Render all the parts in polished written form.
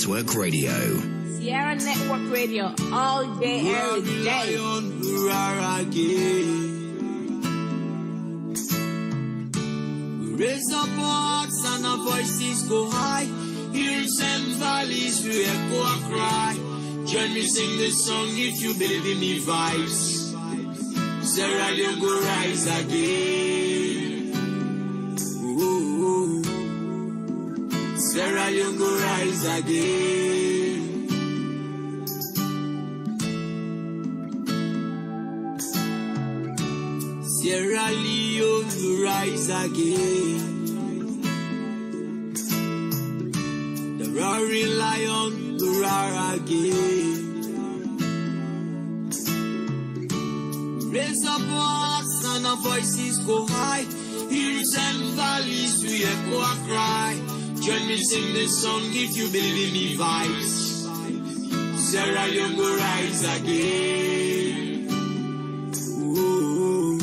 Network Radio. Sierra Network Radio, all day, every day. We raise up our hearts and our voices go high. Hills and valleys, we echo a cry. Join me sing this song if you believe in me vibes. Sierra Leone go rise again. Ooh. Sierra Leone go rise again. Sierra Leone go rise again. The roaring lion go roar again. Raise up our hearts and our voices go high. Hills and valleys we echo a cry. Join me sing this song if you believe in me vibes. Sierra Leone go rise again. Ooh.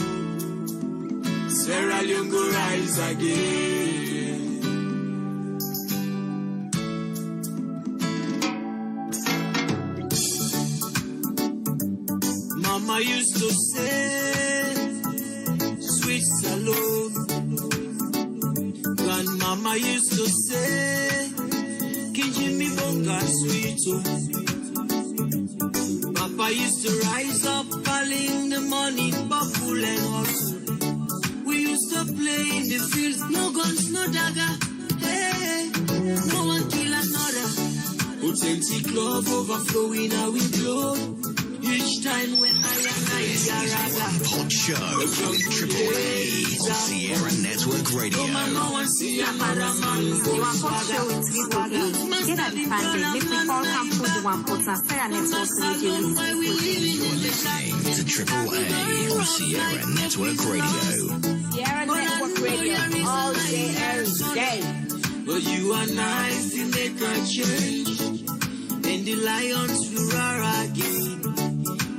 Sierra Leone go rise again. Mama used to say, sweet salon. Grandmama used to say, Kijimi bonga sweet. Papa used to rise up early in the morning, buffalo and hot. We used to play in the fields, no guns, no dagger. Hey, no one kill another. Authentic love overflowing our blood. Each time when Hot Show with Triple A on Sierra Network Radio. You want Hot Show with Triple A? Get a fan, make me call come to the one put on Sierra Network Radio. You're listening to Triple A on Sierra Network Radio. Sierra Network Radio, all day, every day. But you and I will make a change, and the lions will roar again.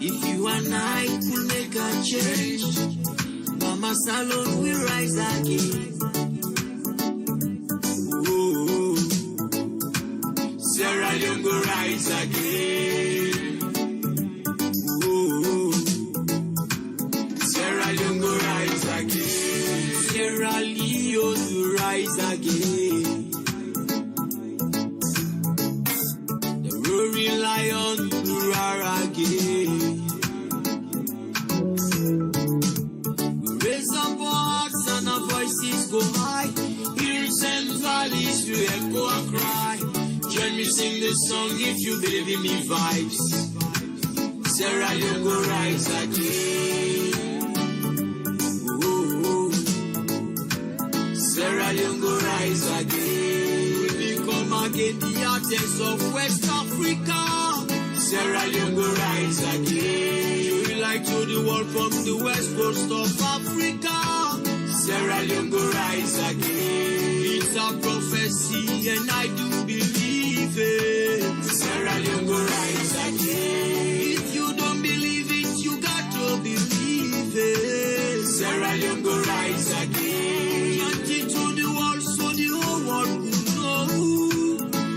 If you and I could make a change, Mama Salon will rise again. Ooh. Sierra Leone will rise again. Ooh. Sierra Leone will rise again. Sierra Leone will rise again. The roaring lion will roar again. Voices go high, hills and valleys we echo a cry. Join me sing this song if you believe in me vibes. Sierra Leone go rise again. Ooh. Sierra Leone go rise again. We come again the artists of West Africa. Sierra Leone go rise again. We like to the world from the west coast of Africa. Sierra Leone go rise again. It's a prophecy and I do believe it. Sierra Leone go rise again. If you don't believe it, you got to believe it. Sierra Leone go rise again. Chant it to the world so the whole world will know.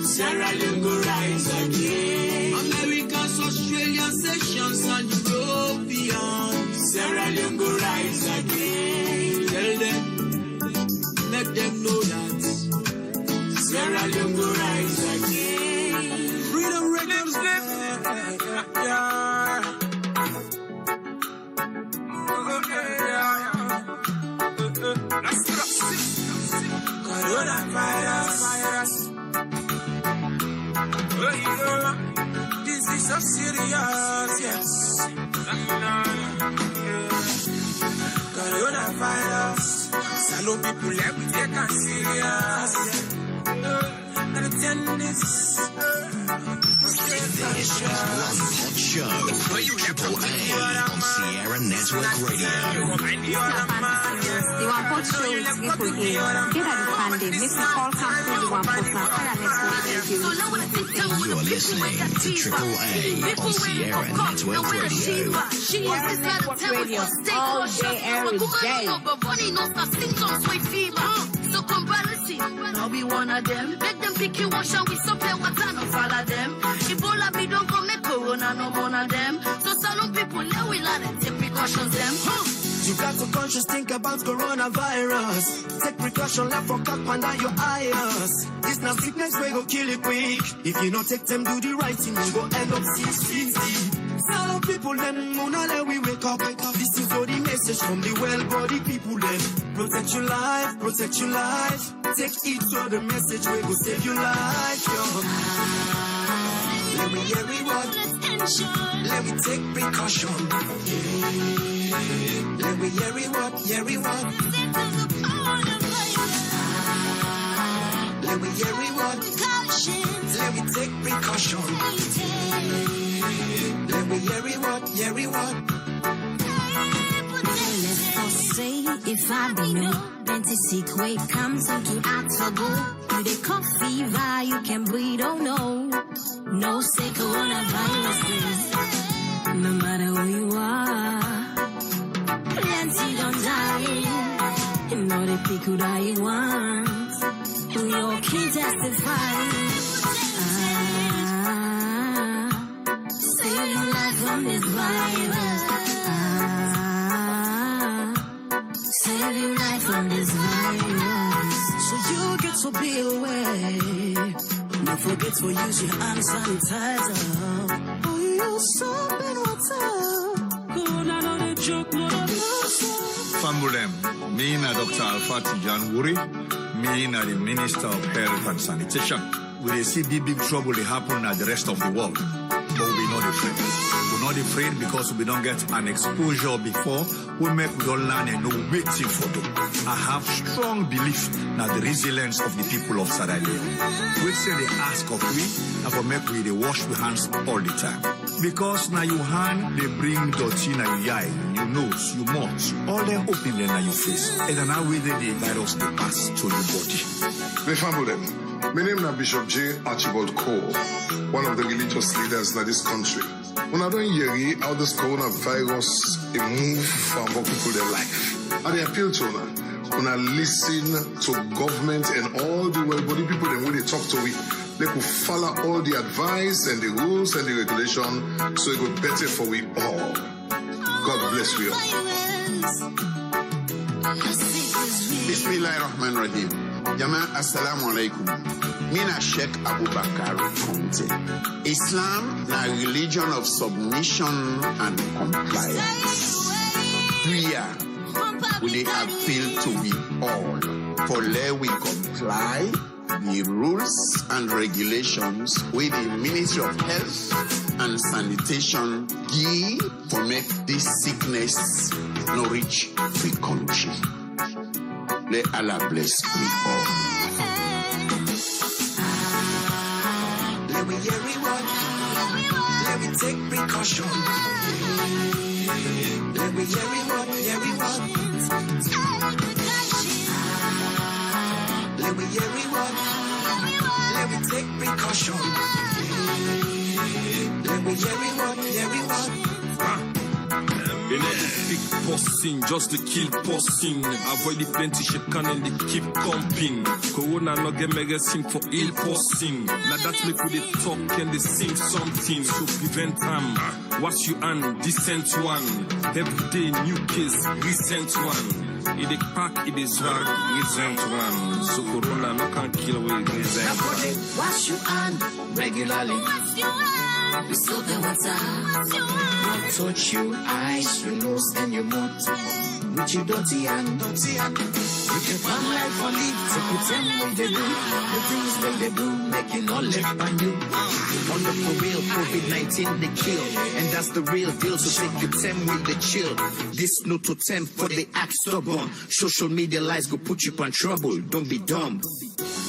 Sierra Leone go rise again. Americans, Australians, Asians and Europeans. Sierra Leone go rise again. Tell them, make them know that Sierra Leone go rise again. Freedom Records, Coronavirus. This is so serious, yes. Coronavirus. Salon people like we take us serious. And attend this. This is one hot show with Triple A on Sierra Network Radio. The one Hot Show with Triple A. Get a fan, make me call come to the one put on Sierra Network Radio. You're listening to Triple A on Sierra Network Radio. Sierra Network Radio, all day, every day. So come balance it. Now we one of them. Make them pick you one shot. We so play what's on us. so conscious, think about coronavirus. Take precaution, left from cock under your eyes. This now sickness we go kill it quick. If you not take them, do the right thing, you go end up 6 feet deep. Some people them wanna let we wake up. Listen for the message from the well-bodied people them. Protect your life, protect your life. Take it to the message we go save your life, yo. Let me hear it what. Let me take precaution. Let me hear it what, hear it what. Let me hear it what. Let me take precaution. Let me hear it what, hear it what. Let's say if I be no, plenty sick way comes into act for go. You the cough fever, you can breathe, oh no. No say coronavirus, no matter who you are. Plenty don't die, you know the people that you want. Who you can testify. Save your life from this virus. Save your life from this virus. So you get to be aware. Don't forget to use your hand sanitizer. Oh, you soap and water. Corona not a joke, not a Fambulem, me na Dr. Alpha Tijan Wuri, me na the Minister of Health and Sanitation. We see big trouble they happen at the rest of the world. But we're not afraid. We're not afraid because we don't get an exposure before. We don't learn and know waiting for them. I have strong belief in the resilience of the people of Sierra Leone. We say they ask of we, and for make we they wash the hands all the time. Because now your hand they bring dirty na your eye, your nose, your mouth, all them open then na your face. And then how we the virus they pass to your body. Me family, my name is Bishop J. Archibald Cole, one of the religious leaders in this country. When I don't hear how this coronavirus move from what people their life, I appeal to them. When I listen to government and all the well-bodied people, and when they talk to we, they could follow all the advice and the rules and the regulation, so it would be better for we all. God bless you all. Bismillahirrahmanirrahim. Jama assalamu alaikum. Mina Sheikh Abubakar Conte. Islam na religion of submission and compliance. Prayer we appeal to we all for let we comply the rules and regulations with the Ministry of Health and Sanitation give for make this sickness no reach free country. Let Allah bless we all. Let me hear it what. Let me take precaution. Let me hear it what, hear it what. Let me hear it what. Let me take precaution. Let me hear it what, hear it what. They not the big posting, just to kill posting. Avoid the plenty shit can and they keep comping. Corona no get mega sim for ill posting. Now that's make with the talk and they sing something. So prevent them. Wash you and decent one. Every day new case, recent one. It is pack, it is rag, recent one. So Corona no can kill away recent one. Wash your hand regularly. You soak the water. Don't touch your eyes, your nose, and your mouth with your dirty hand. You can find life for live to pretend when they do the things that they do, making all left on you. On the for real, COVID-19 they kill, and that's the real deal. So take your time with the chill. This no to temp for the act stubborn. Social media lies go put you on trouble. Don't be dumb.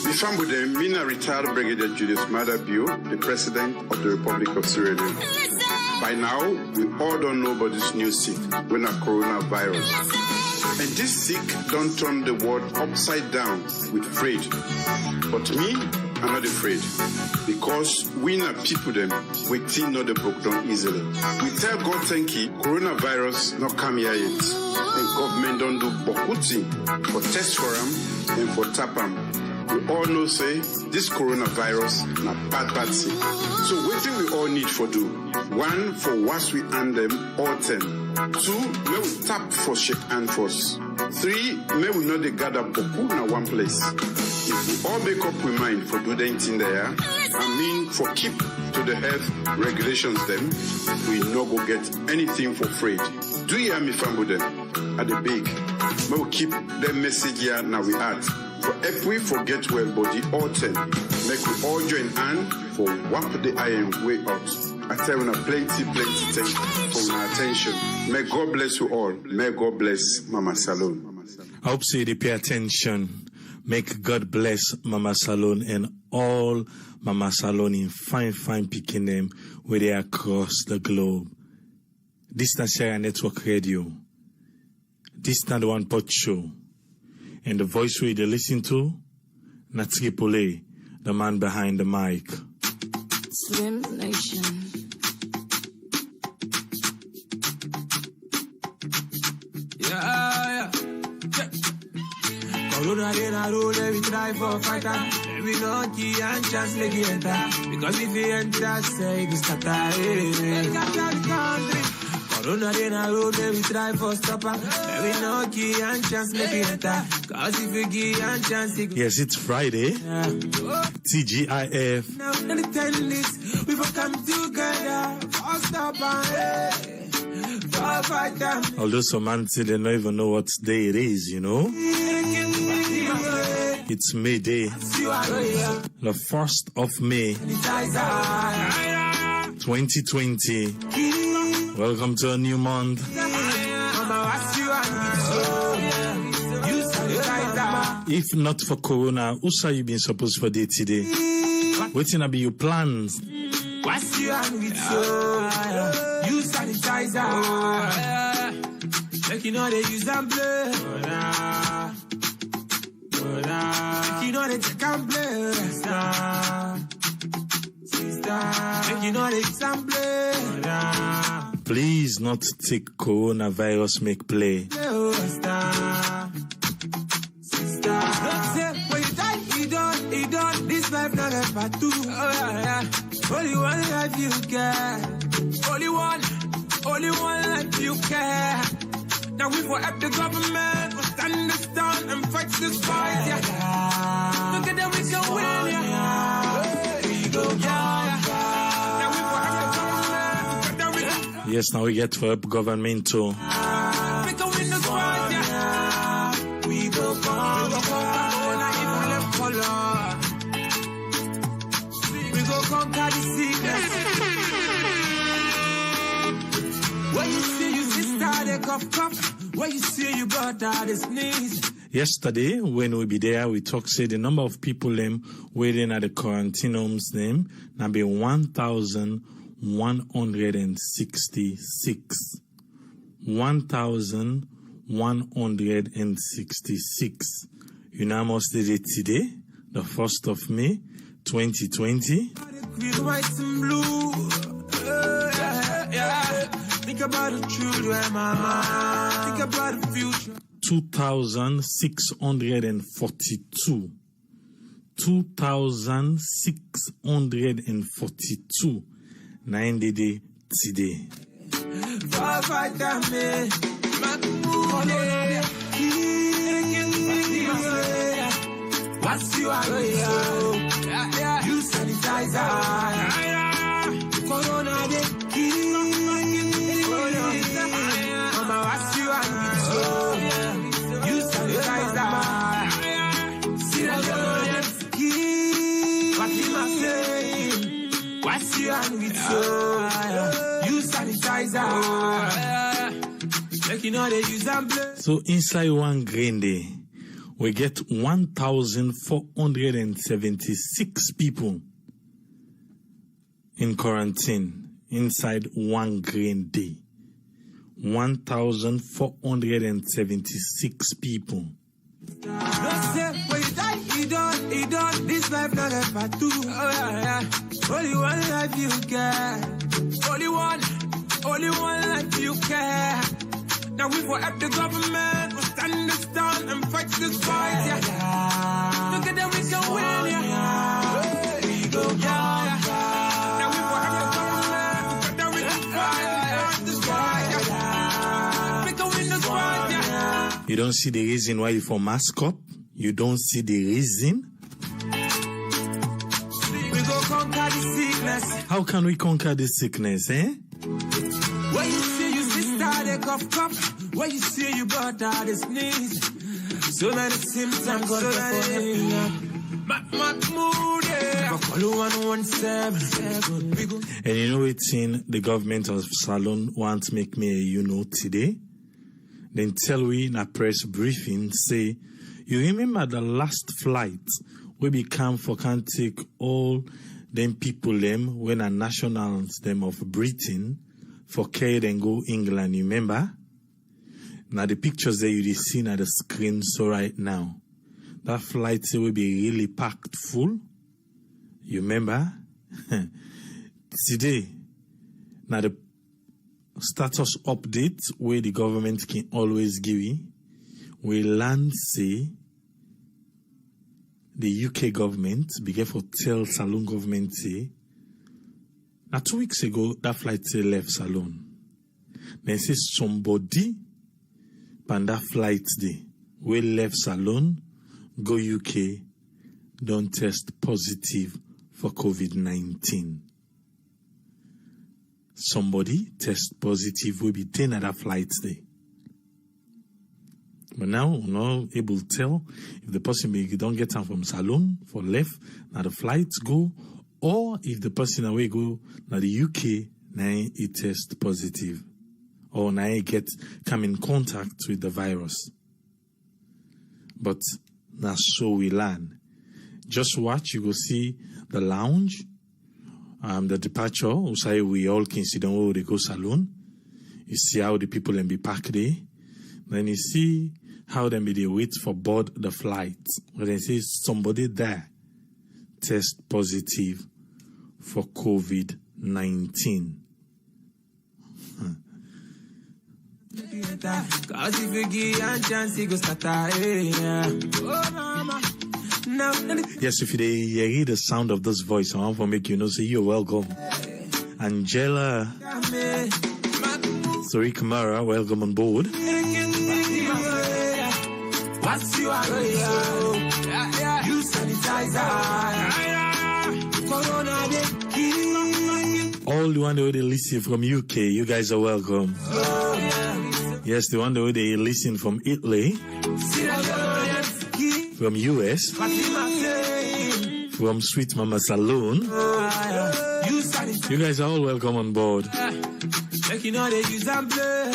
The family with them, Mina retired Brigadier Julius Madabio, the President of the Republic of Sierra Leone. By now, we all don't know about this new sick, when a coronavirus. And this sick don't turn the world upside down with afraid. But me, I'm not afraid. Because we na people them, we still know the broke down easily. We tell God thank you, coronavirus not come here yet. And government don't do bokuti for test for them and for tap them. We all know say this coronavirus na bad thing. So wetin we all need for do? One, for wash we hand them all 10. 2, may we tap for shake hand first. 3, may we not dey gather boku na one place. If we all make up we mind for do the thing there, I mean for keep to the health regulations them, we no go get anything for free. Do you hear me, family them? At the big, may we keep the message here now we add. For if we forget well body all 10, make we all join hand for walk the iron way out. I tell you plenty thanks for your attention. May God bless you all. May God bless Mama Salone. I hope so you pay attention. Make God bless Mama Salone and all Mama Salone in fine picking them where they are across the globe. This is Sierra Network Radio. This is not the One Pot Show. And the voice we they listen to, Natripole, the man behind the mic. Slim Nation. Yeah. Corona in a road, every try for fighter. Every lucky and chance make it enter. Because if you enter, say you start Corona in a road, every try for stopper. Every lucky and chance make it enter. Because if you give and chance, yes, it's Friday. TGIF. Now, in the tennis, we will come together. Although some man say they don't even know what day it is, you know. It's May Day, the 1st of May, 2020. Welcome to a new month. If not for Corona, who say you been supposed for day today? Waiting to be your plans. What's you on with you sanitizer. Like you know they use and play. Like you know they take and play. Sister. Like you know they use and play. Please not take coronavirus make play. Sister. When you die, you don't. This life not ever do. Only one life you get. Only one life you care. Now we will help the government. We'll stand this down and fight this fight. Yeah. Look at them, we can win. Yeah. We go down. Now we will help the government. Yes, now we get to help government too. We can win this fight. Yeah. We go down. We go conquer the sickness. When you see your sister, they cough. When you see your brother, they sneeze. Yesterday, when we be there, we talk say the number of people them waiting at the quarantine homes them now be 1,166. 1,166. Unanimously today, the 1st of May, 2020. Green, white, and blue. Think about the children, mama. Think about the future. 2,642. 2,642. 90 day today. What's you are you sanitizer. Corona they kill. Mama, what's you are you sanitizer. Sierra Leone kill. What's you are you sanitizer. Like you know they use and play. So inside one grain day, we get 1,476 people in quarantine inside one grain day. 1,476 people. This life not ever do. Only one life you get. Only one life you care. Now we will help the government. stand this down and fight this fight, yeah. Together we can win, yeah. We go, yeah. Now we will have the government. Together we can fight this fight, yeah. We can win this fight, yeah. You don't see the reason why you for mask up? You don't see the reason? We go conquer the sickness. How can we conquer this sickness, eh? When you see your sister, they cough. When you see your brother, they sneeze. So many symptoms, so many. And you know it's in the government of Salon wants to make me a today. Then tell we in a press briefing, say, you remember the last flight we become for can take all them people them when a nationals them of Britain for carry and go England, you remember? Now the pictures that you see at the screen so right now. That flight will be really packed full. You remember? Today, now the status update where the government can always give you, we land say the UK government begin for tell Salon government say now 2 weeks ago that flight say left Salon. Then say somebody on that flight day we left Salon go UK don't test positive for COVID-19. Somebody test positive will be 10 at that flight day. But now we're not able to tell if the person don't get time from Salon for left, now the flights go, or if the person away go now the UK, now he test positive. Or now he come in contact with the virus. But now so we learn. Just watch, you go see the lounge, the departure, we all can see them where they go Salon. You see how the people can be packed there. Then you see how they be they wait for board the flight. When they say somebody there test positive for COVID-19. Yes, if you hear the sound of this voice, I want to make you know, say you're welcome. Angela, Sorry Kamara, welcome on board. All the one that they listen from UK, you guys are welcome. Yes, the one that they listen from Italy, from US, from Sweet Mama Salon. You guys are all welcome on board. You know they use and play.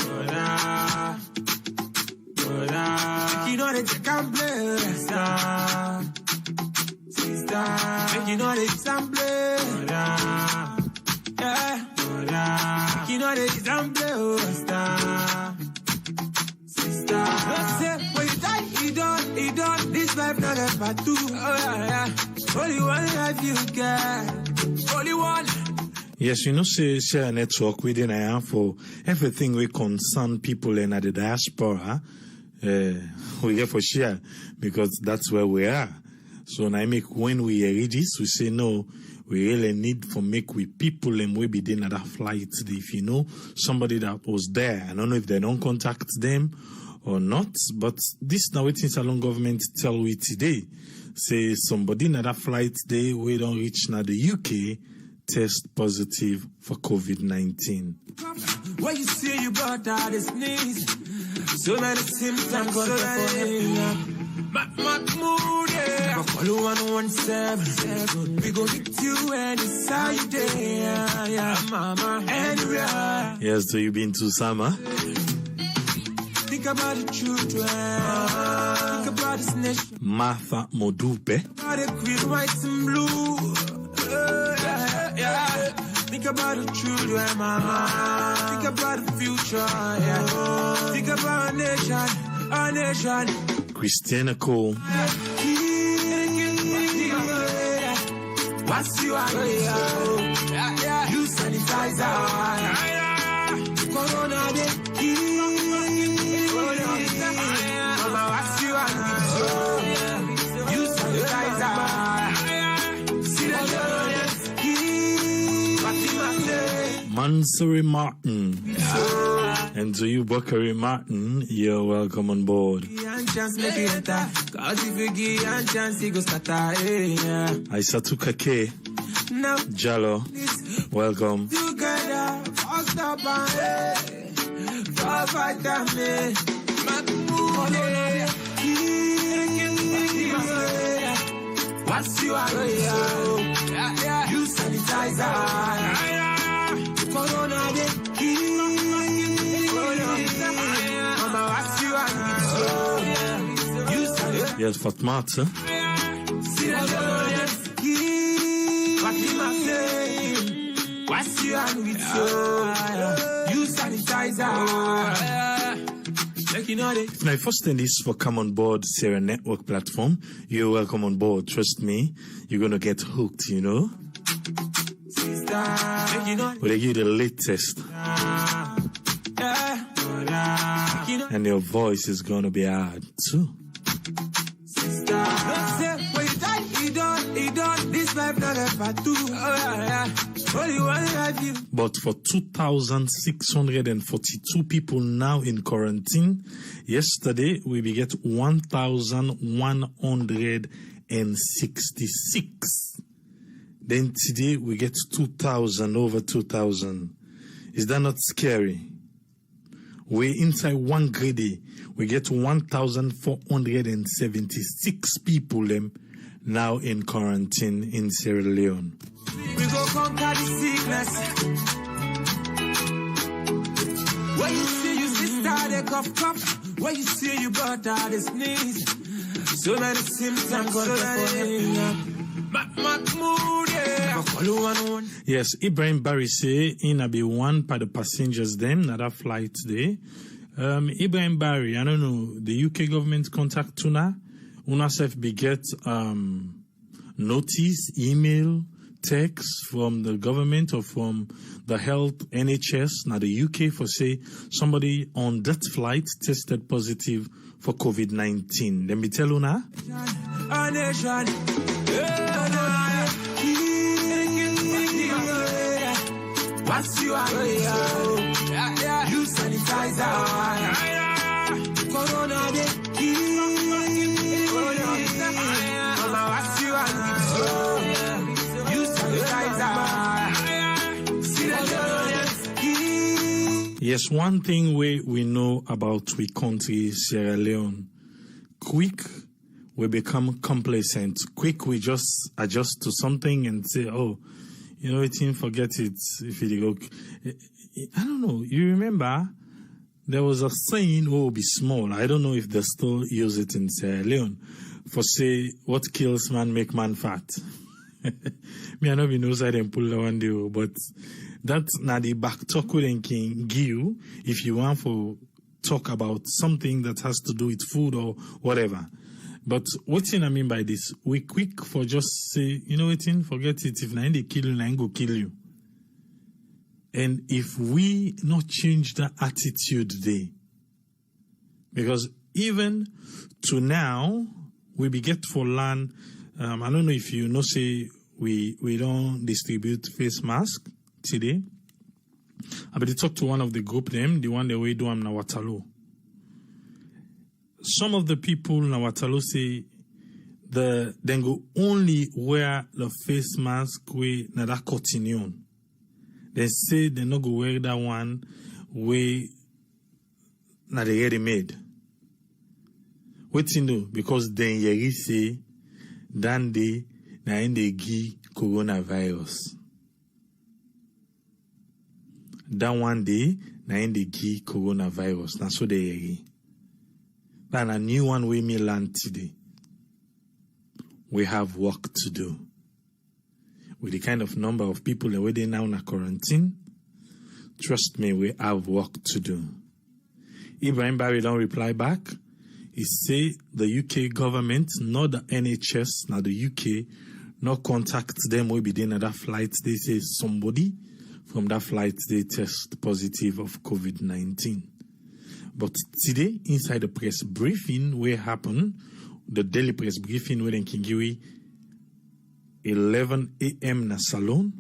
You know they take and play. Sister. You know they use and play. Yeah. You know they use and play. Sister. When you die, you don't. This life not a part two. Only one life you get. Only one. Yes, you know, share network within I am for everything we concern people in the diaspora. We get for share because that's where we are. So now when we read this, we say no, we really need for make with people and we be in that flight. If you know somebody that was there, I don't know if they don't contact them or not, but this now waiting Salon government tell we today. Say somebody in that flight day, we don't reach now the UK, test positive for COVID-19. When you see your brother, they sneeze. So many symptoms, so many. Follow 117. We go hit you anytime you there. Yeah, mama, anywhere. Yes, so you been to summer? Think about the children. Think about this nation. Martha Modupe. About the green, white, and blue. Yeah. Think about the children, mama. Think about the future, yeah. Think about our nation. Christina Cole. What's you are you sanitizer. Corona, they Mansouri Martin. And to you, Bakari Martin, you're welcome on board. Aisatu Kake, Jalo, welcome. What's you are you sanitizer. Corona de Mama, what's you are you sanitizer. Yes, Fatma, sir. What's you are you sanitizer. If I first thing this for come on board Sierra Network platform, you're welcome on board. Trust me, you're gonna get hooked, you know. But they give you the latest, and your voice is gonna be hard too. But for 2,642 people now in quarantine, yesterday we get 1,166. Then today we get 2,000, over 2,000. Is that not scary? We're inside one grade. We get 1,476 people now in quarantine in Sierra Leone. We go conquer the sickness. When you see your sister, they cough. When you see your brother, they sneeze. So many symptoms, so Yes, Ibrahim Barry say in be one by the passengers them na that flight today. Ibrahim Barry, I don't know, the UK government contact Tuna. UNICEF be get notice, email, text from the government or from the health NHS, now the UK, for say somebody on that flight tested positive for COVID-19. Let me tell you now. What's you are you sanitizer. Corona de Yes, one thing we know about we country, Sierra Leone, quick we become complacent. Quick we just adjust to something and say, oh, you know, forget it. If it go, I don't know. You remember there was a saying, oh, be small. I don't know if they still use it in Sierra Leone. For say, what kills man make man fat. Me, I know we know side and pull the one deal, but that's not the back talk we can give you if you want to talk about something that has to do with food or whatever. But what I mean by this, we quick for just say, you know what, forget it. If they kill you, I go kill you. And if we not change the attitude there, because even to now, we be get for land. I don't know if you know, say we don't distribute face mask today. I better talk to one of the group them, the one that we do in Waterloo. Some of the people in Waterloo say then go only wear the face mask way na that cotton. They say they not go wear that one way na the ready made. What you know? Because then you say dan day na in the give coronavirus. That one day na in the give coronavirus. Na so they yeri. And a new one we may land today. We have work to do. With the kind of number of people that we're now in quarantine, trust me, we have work to do. Ibrahim Barry don't reply back. He say the UK government, not the NHS, not the UK, not contact them will be there at that flight. They say somebody from that flight they test positive of COVID-19. But today, inside the press briefing, where happened, the daily press briefing where in Kingiwi, 11 a.m. na salon,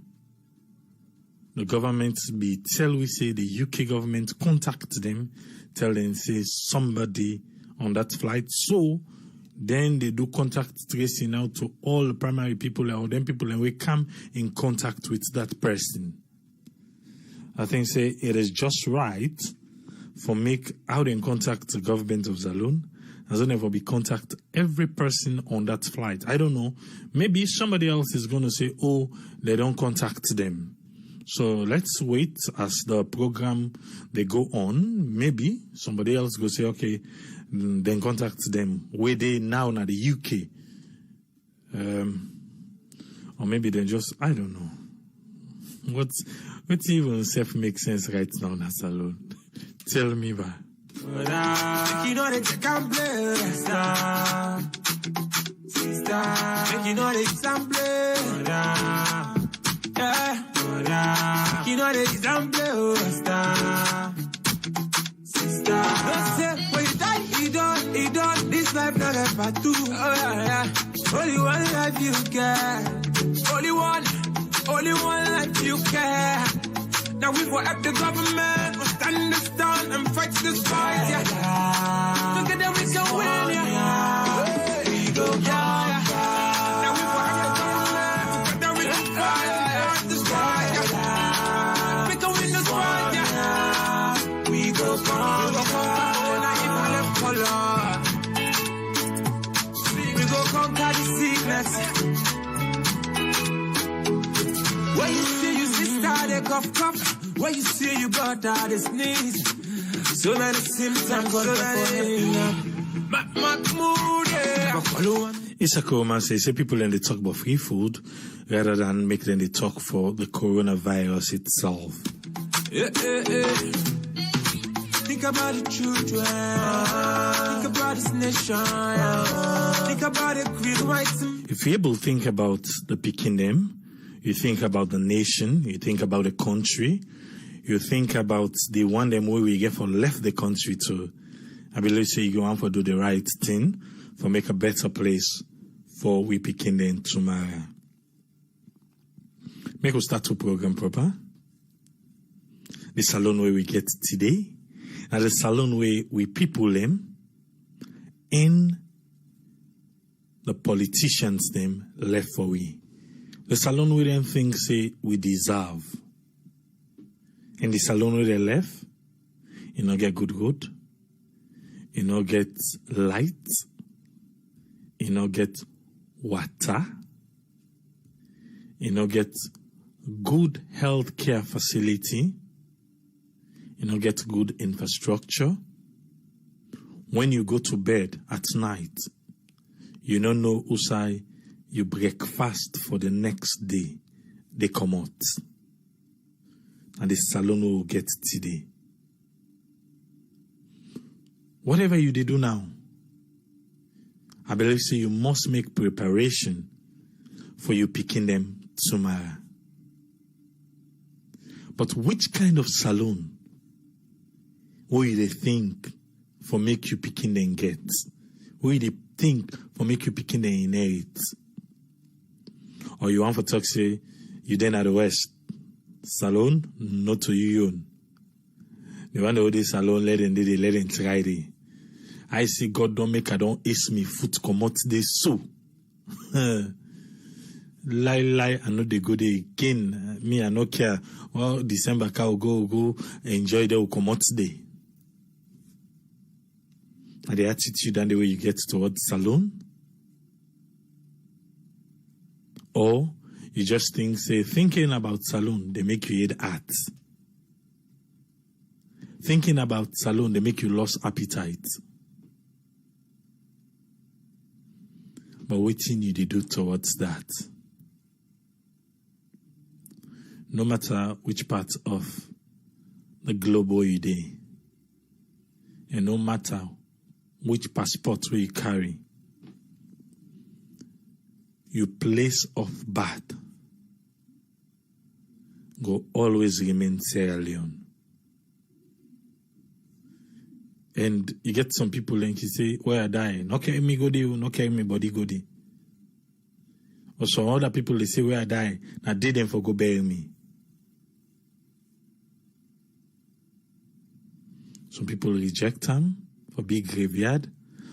the government be tell we say the UK government contact them, tell them say somebody on that flight. So then they do contact tracing out to all primary people or them people and we come in contact with that person. I think say it is just right for make out in contact the government of Saloon. As well never be contact every person on that flight. I don't know. Maybe somebody else is going to say, oh, they don't contact them. So let's wait as the program they go on. Maybe somebody else go say, okay, then contact them. Where they now in the UK. Or maybe they just, I don't know. What's even self make sense right now in Saloon? Tell me why. You know that you can play, sister. You know that you can play, yeah. You know that you can play, sister. Don't say when you die, you don't. This life not ever do. Oh yeah. Only one life you care. Only one life you care. Now we will help the government. We'll stand this down and fight this fight, yeah. Together we can win, yeah. We go, yeah. Now we will help the government. Together we can fight this fight, yeah. We can win this fight, yeah. We go, now even left color. We go conquer the sickness. When you see you sister, they cough. When you see you brother, they sneeze. So many symptoms, so many. Isakoma say people in the talk about free food rather than make them the talk for the coronavirus itself. Think about the children. Think about this nation. Think about the green whites. If you're able to think about the picking them, you think about the nation, you think about the country, you think about the one them way we get for left the country to, I believe say you go on for do the right thing, for make a better place for we picking them tomorrow. Make us start to program proper. The salon where we get today, and the salon where we people them, and the politicians them left for we. The salon where them think say we deserve. And the salon where they left, you know get good road, you know get light, you know get water, you know get good health care facility, you know get good infrastructure. When you go to bed at night, you don't know usai you breakfast for the next day, they come out. And the salon will get today. Whatever you do now, I believe so you must make preparation for you picking them tomorrow. But which kind of salon will they think for make you picking them get? Will they think for make you picking them inherit? Or you want for talk say, you then at the West. Salon, not to you own. The one that this salon, let them try it. I see God don't make I don't ace me foot come out this so. Lie, I know they go there again. Me, I no care. Well, December can go, enjoy the come out day. And the attitude and the way you get towards salon. Or you just thinking about salon, they make you eat art. Thinking about salon, they make you lose appetite. But what thing you do towards that? No matter which part of the globe where you dey, and no matter which passport where you carry, your place of birth go always remain Sierra Leone. And you get some people and you say, where I die? No carry me go there, no carry me body go there. Or some other people they say, where I die, now they them for go bury me. Some people reject him for big graveyard.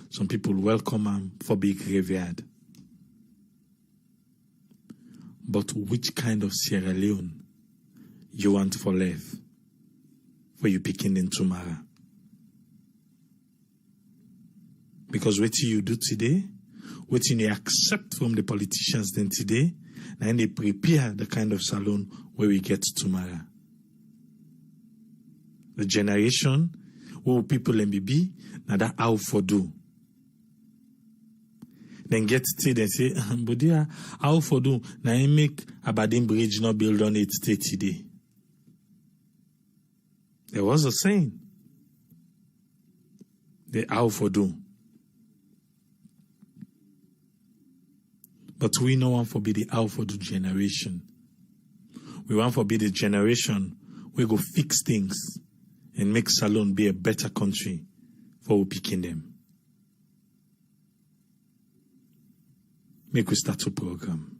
Some people welcome him for big graveyard. But which kind of Sierra Leone you want for life for you picking in tomorrow? Because what you do today, what you accept from the politicians then today, and they prepare the kind of salon where we get tomorrow. The generation where people MBB, now that how for do. Then get to and say, but yeah, how for do? Now I make Aberdeen Bridge not build on it today. There was a saying. The how for do. But we no want to be the how for do generation. We want to be the generation where go fix things and make Salone be a better country for we picking them. Make we start a program.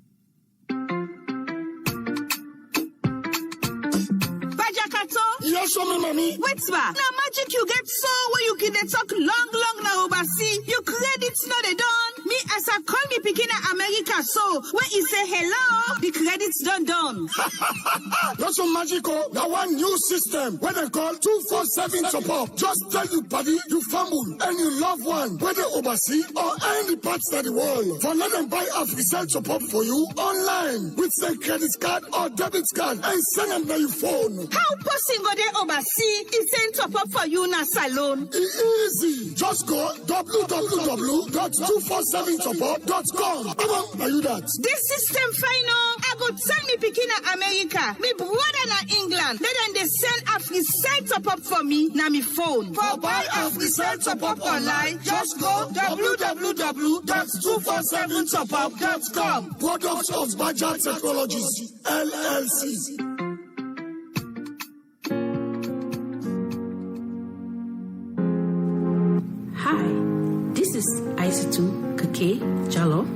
Yes, mommy. Wait, ma. Now magic you get so where you can talk long now oversee. Your credits not they done. Me as I call me picking America so when you say hello, the credits done. That's so magical. That one new system when they call 247 support. Just tell you buddy, you fumble and you love one, whether oversee or any parts of the world. For let them buy a resale support for you online with their credit card or debit card and send them to your phone. How possible they oversee is sent top up for you na salon? Easy. Just go www.247support.com. Are you that? This system final. I go send me picking America. Me brother na England. Then they send a free set top up for me na me phone. For buy a free set top up online, just go www.247support.com. Products of Baja Technologies, LLC. Hi, this is Aisitu Kake Jalo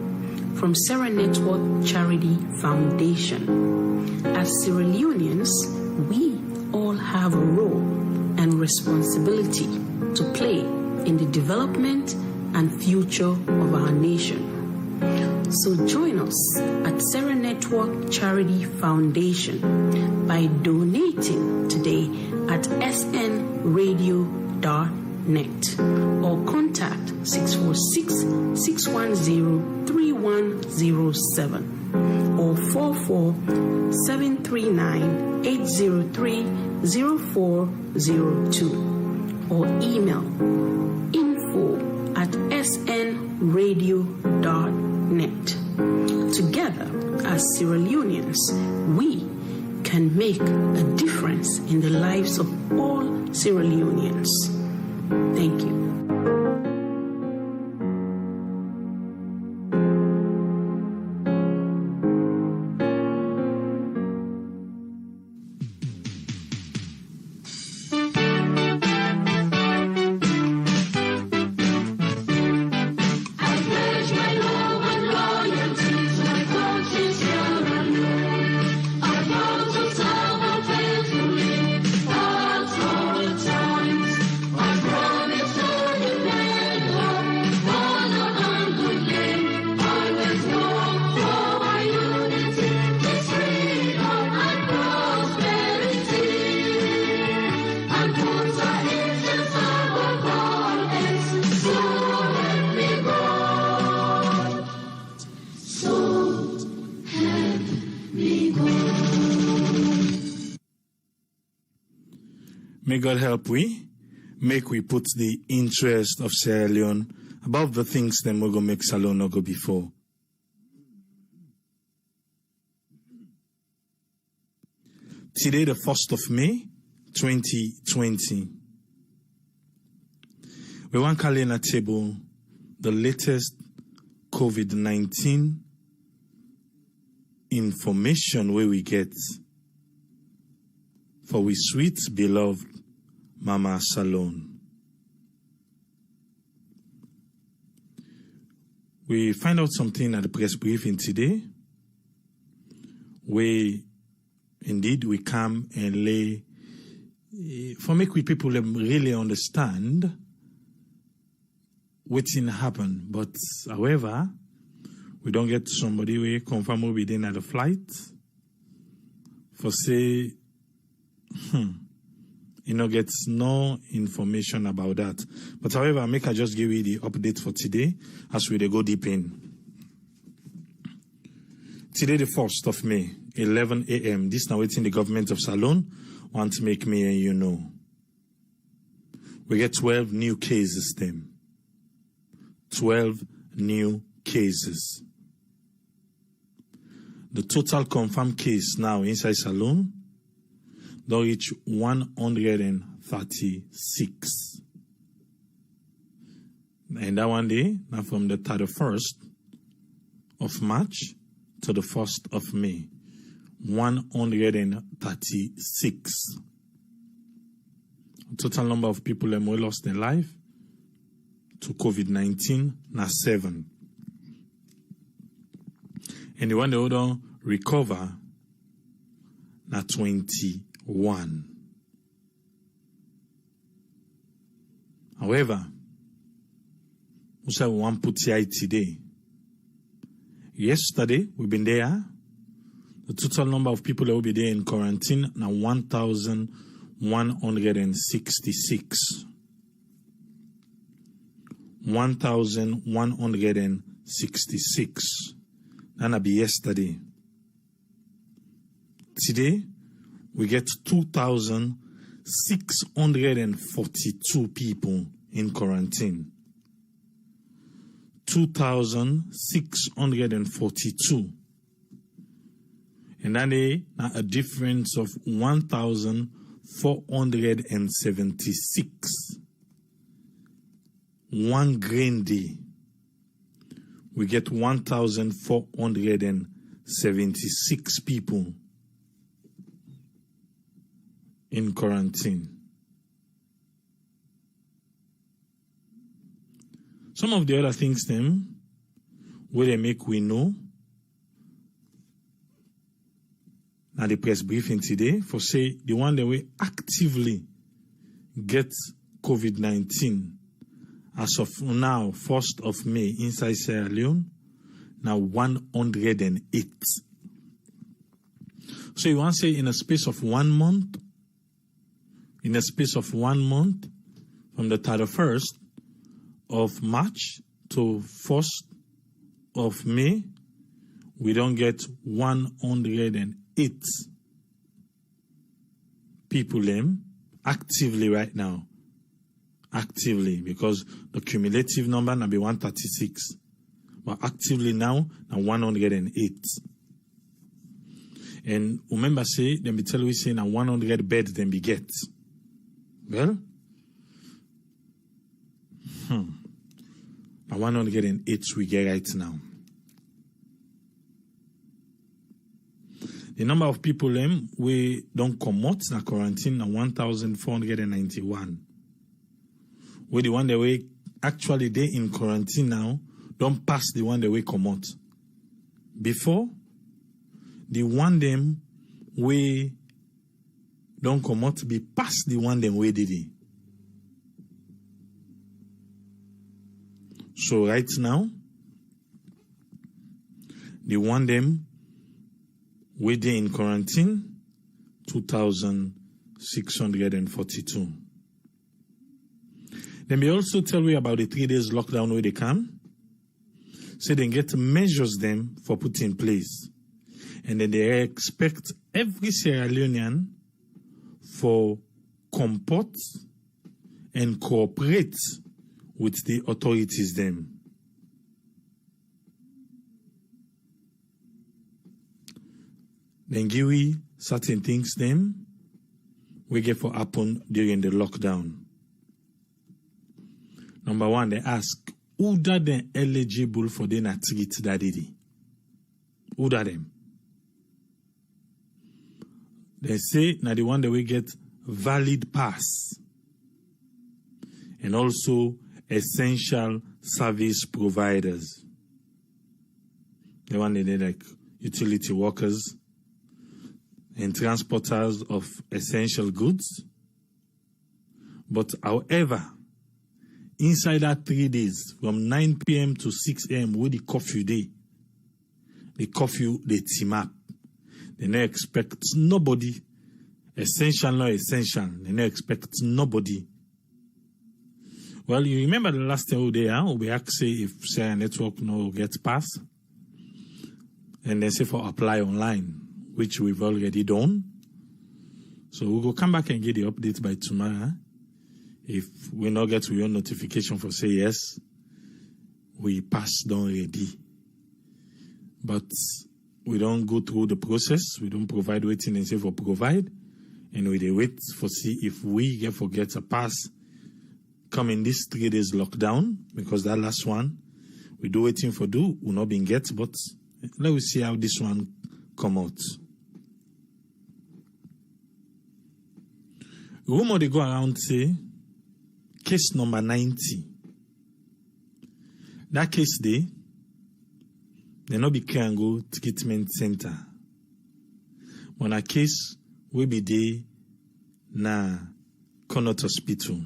from Sierra Network Charity Foundation. As Sierra Leoneans, we all have a role and responsibility to play in the development and future of our nation. So join us at Sierra Network Charity Foundation by donating today at snradio.net or contact 646-610-3107 or 44-739-803-0402 or email info@snradio.net. Together as Sierra Leoneans, we can make a difference in the lives of all Sierra Leoneans. Thank you. May God help we. Make we put the interest of Sierra Leone above the things that we go make Salone no go before. Today, the 1st of May, 2020. We want to call in a table the latest COVID-19 information where we get for we sweet beloved Mama Salone. We find out something at the press briefing today where indeed we come and lay for make we people really understand what's in happen. But however, we don't get somebody we confirm will be there at the flight for say gets no information about that. But however, I just give you the update for today as we go deep in. Today, the 1st of May, 11 a.m. This now waiting the government of Salone want to make me and you know. We get 12 new cases then. 12 new cases. The total confirmed case now inside Salone don't reach 136. And that one day, now from the 31st of March to the 1st of May, 136. Total number of people who lost their life to COVID-19 now 7. And the one that don't recover now 21. However, we say we want to put here today. Yesterday, we've been there. The total number of people that will be there in quarantine now 1,166. 1,166. That'll be yesterday. Today, we get 2,642 people in quarantine. 2,642. And that is a difference of 1,476. 1 grain day. We get 1,476 people in quarantine. Some of the other things them where they make we know. Now the press briefing today for say the one that we actively get COVID-19 as of now, 1st of May inside Sierra Leone, now 108. So you want to say in a space of 1 month, from the 31st of March to 1st of May, we don't get 108 people actively right now. Actively, because the cumulative number now be 136. But actively now 108. And remember say, them be tell we say now 100 beds then be get. Well, now 108 we get right now. The number of people we don't come out in quarantine now 1,491. Where the one that we actually they in quarantine now don't pass the one that we come out. Before, the one them we don't come out be past the one them we did it. So right now, the one them we did in quarantine 2,642. Then they also tell you about the 3 days lockdown where they come. So they get measures them for put in place. And then they expect every Sierra Leonean for comport and cooperate with the authorities them. Then give we certain things them we get for happen during the lockdown. Number 1, they ask, who that they eligible for the treat that did? Who that them? They say, now the one that we get valid pass. And also essential service providers. The one they need like utility workers and transporters of essential goods But however, inside that 3 days, from 9 p.m. to 6 a.m., with the curfew day, the curfew, they team up. They don't expect nobody, essential, not essential. They don't expect nobody. Well, you remember the last time we asked if Sierra Network no gets passed, and they say for apply online, which we've already done. So we will come back and get the update by tomorrow. If we not get your notification for say yes, we passed on already. But we don't go through the process. We don't provide waiting and say for provide, and we wait for see if we forget a pass. Come in this 3 days lockdown, because that last one, we do waiting for do, will not been get, but let us see how this one come out. Rumor they go around say, case number 90. That case they not be can go treatment center. But a case will be there na Connaught Hospital.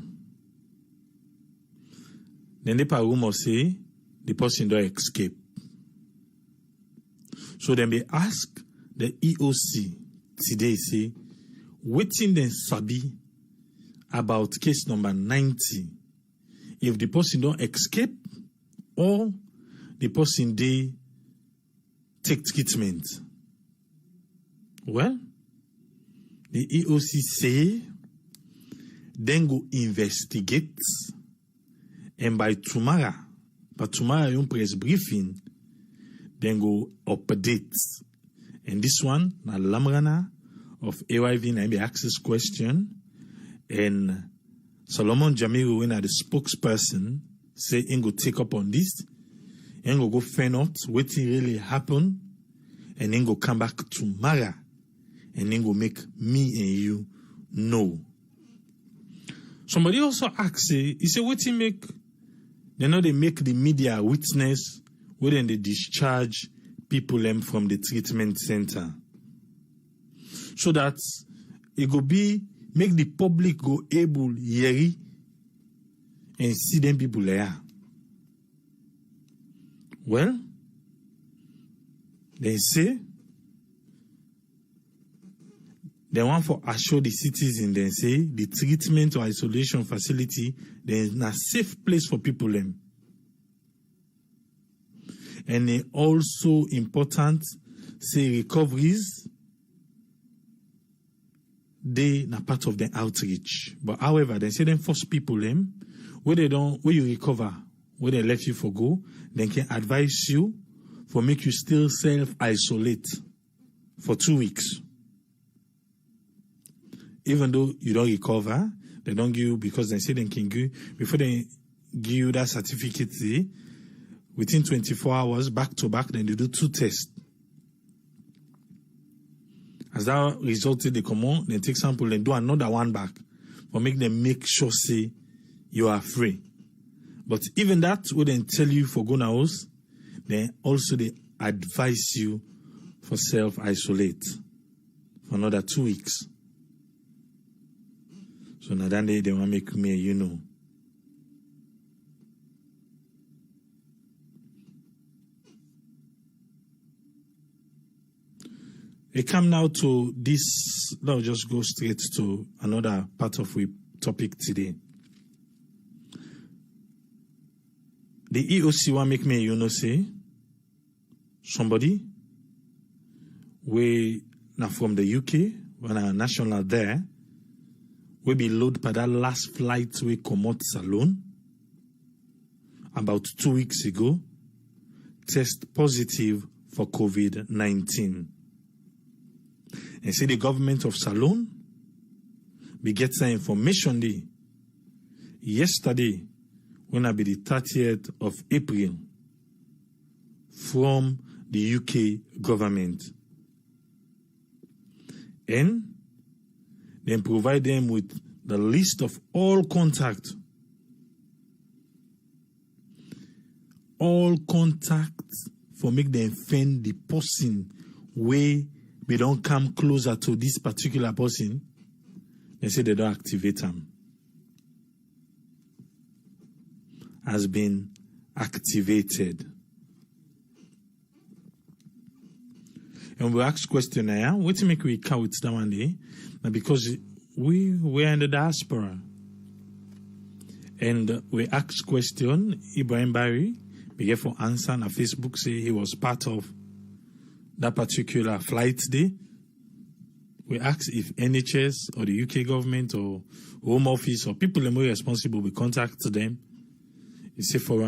Then the rumor say the person don't escape. So then they ask the EOC today say, waiting then sabi about case number 90. If the person don't escape or the person they take treatment. Well, the EOC say then go investigate. And by tomorrow you press briefing, then go update. And this one, na Lamrana of AYV na be access question. And Solomon Jamiru, when the spokesperson, say he go take up on this, and go find out what really happened, and then go come back tomorrow, and then go make me and you know. Somebody also asked, he said, what he make? They know they make the media witness when they discharge people from the treatment center. So that it go be, make the public go able hear and see them people there. Well, they say, they want for assure the citizens, they say, the treatment or isolation facility, there is a safe place for people. And it also important, say, recoveries, they are part of the outreach. But however, they say them force people, where you recover, where they let you for go, they can advise you for make you still self-isolate for 2 weeks. Even though you don't recover, they don't give you, because they say they can give, before they give you that certificate, within 24 hours, back to back, then they do 2 tests. As that resulted, they come on, they take sample and do another one back, for make them make sure, say, you are free. But even that, when they tell you for go now, then also they advise you for self-isolate for another 2 weeks. So now that they want to make me, you know. We come now to this, let's just go straight to another part of the topic today. The EOC want make me, you know, say, somebody, we now from the UK, when our national there, we be loaded by that last flight we come out Salone about 2 weeks ago, test positive for COVID-19. And say the government of Salone, we get some information there. Yesterday, when I be the 30th of April, from the UK government. And then provide them with the list of all contacts. All contacts for make them find the person where we don't come closer to this particular person. They say they don't activate them. has been activated. And we ask question now, what to make we count that one day? Now because we were in the diaspora. And we ask question, Ibrahim Barry, we get for answer on Facebook, say he was part of that particular flight day. We ask if NHS or the UK government or Home Office or people who are responsible will contact them. He say for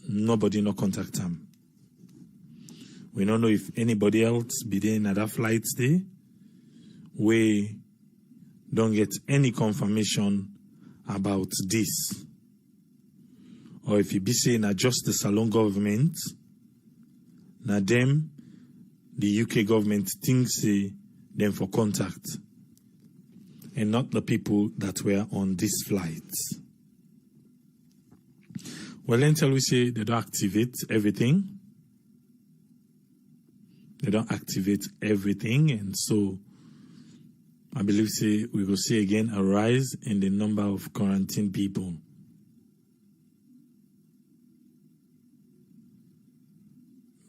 nobody no contact them. We don't know if anybody else be there in that flight day. We don't get any confirmation about this. Or if you be saying that just the Salon government, now them, the UK government thinks them for contact, and not the people that were on this flight. Well, until we say they don't activate everything, and so I believe we will see again a rise in the number of quarantined people.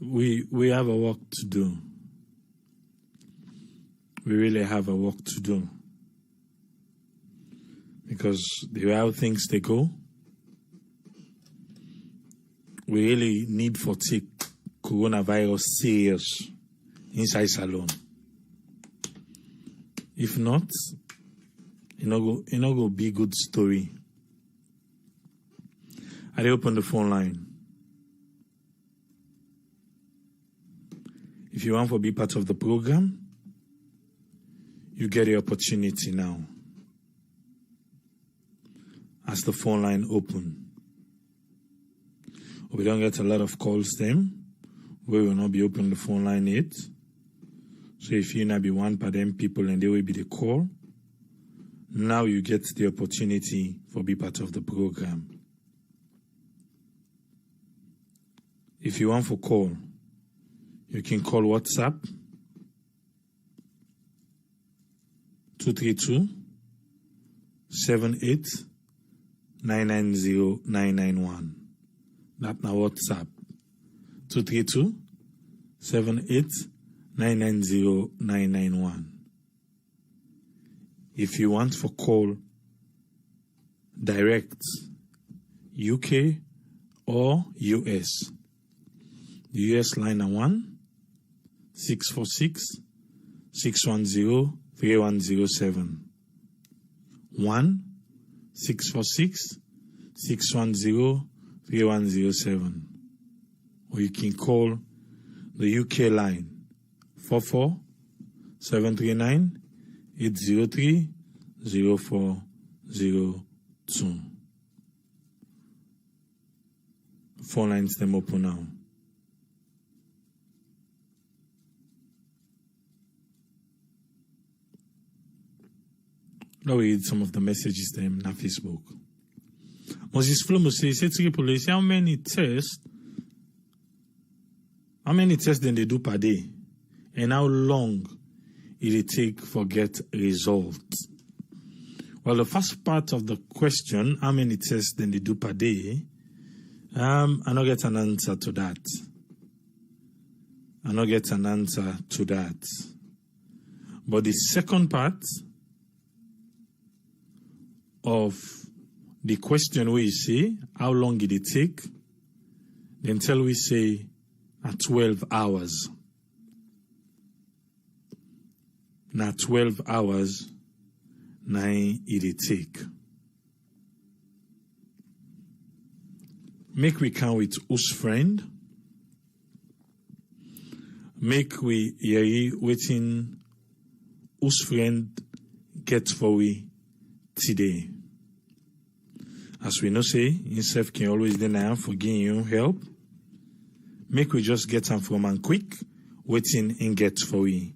We have a work to do. We really have a work to do. Because the way how things they go, we really need for take coronavirus serious inside Salon. If not, it no go be good story. I open the phone line. If you want to be part of the program, you get the opportunity now. As the phone line open. We don't get a lot of calls then. We will not be open the phone line yet. So if you not be one of them people and they will be the call, now you get the opportunity for be part of the program. If you want for call, you can call WhatsApp 232-78-990-991. That now WhatsApp 232-78-990-991. If you want for call direct UK or US, the US line are 1-646-610-3107. 1-646-610-3107. Or you can call the UK line 44-739-803-0402. Phone lines them open now. Now we read some of the messages them on Facebook. Moses Flomo says, police, how many tests then they do per day? And how long it take for get results? Well, the first part of the question, how many tests then they do per day, I not get an answer to that. But the second part of the question we say, how long did it take? Then tell we say at 12 hours. Now 12 hours, 9 it take. Make we count with us friend. Make we hear waiting us friend get for we today. As we know say, himself can always deny for giving you help. Make we just get them from and quick, waiting and get for we.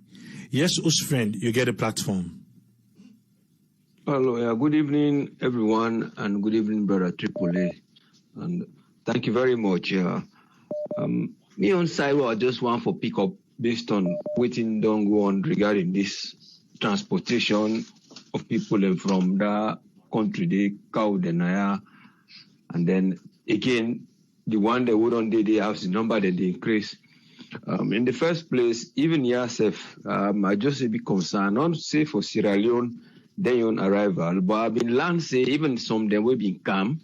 Yes, us friend, you get a platform. Hello, good evening, everyone, and good evening, Brother AAA. And thank you very much. Me on side, I just want for pick up based on waiting don't go on regarding this transportation of people from that country, they cow the Naya, and then again, the one that would on they have the number that they increase. In the first place, even yourself, I just a bit concerned, not say for Sierra Leone, their own arrival, but I've been learned say even some them will be calm,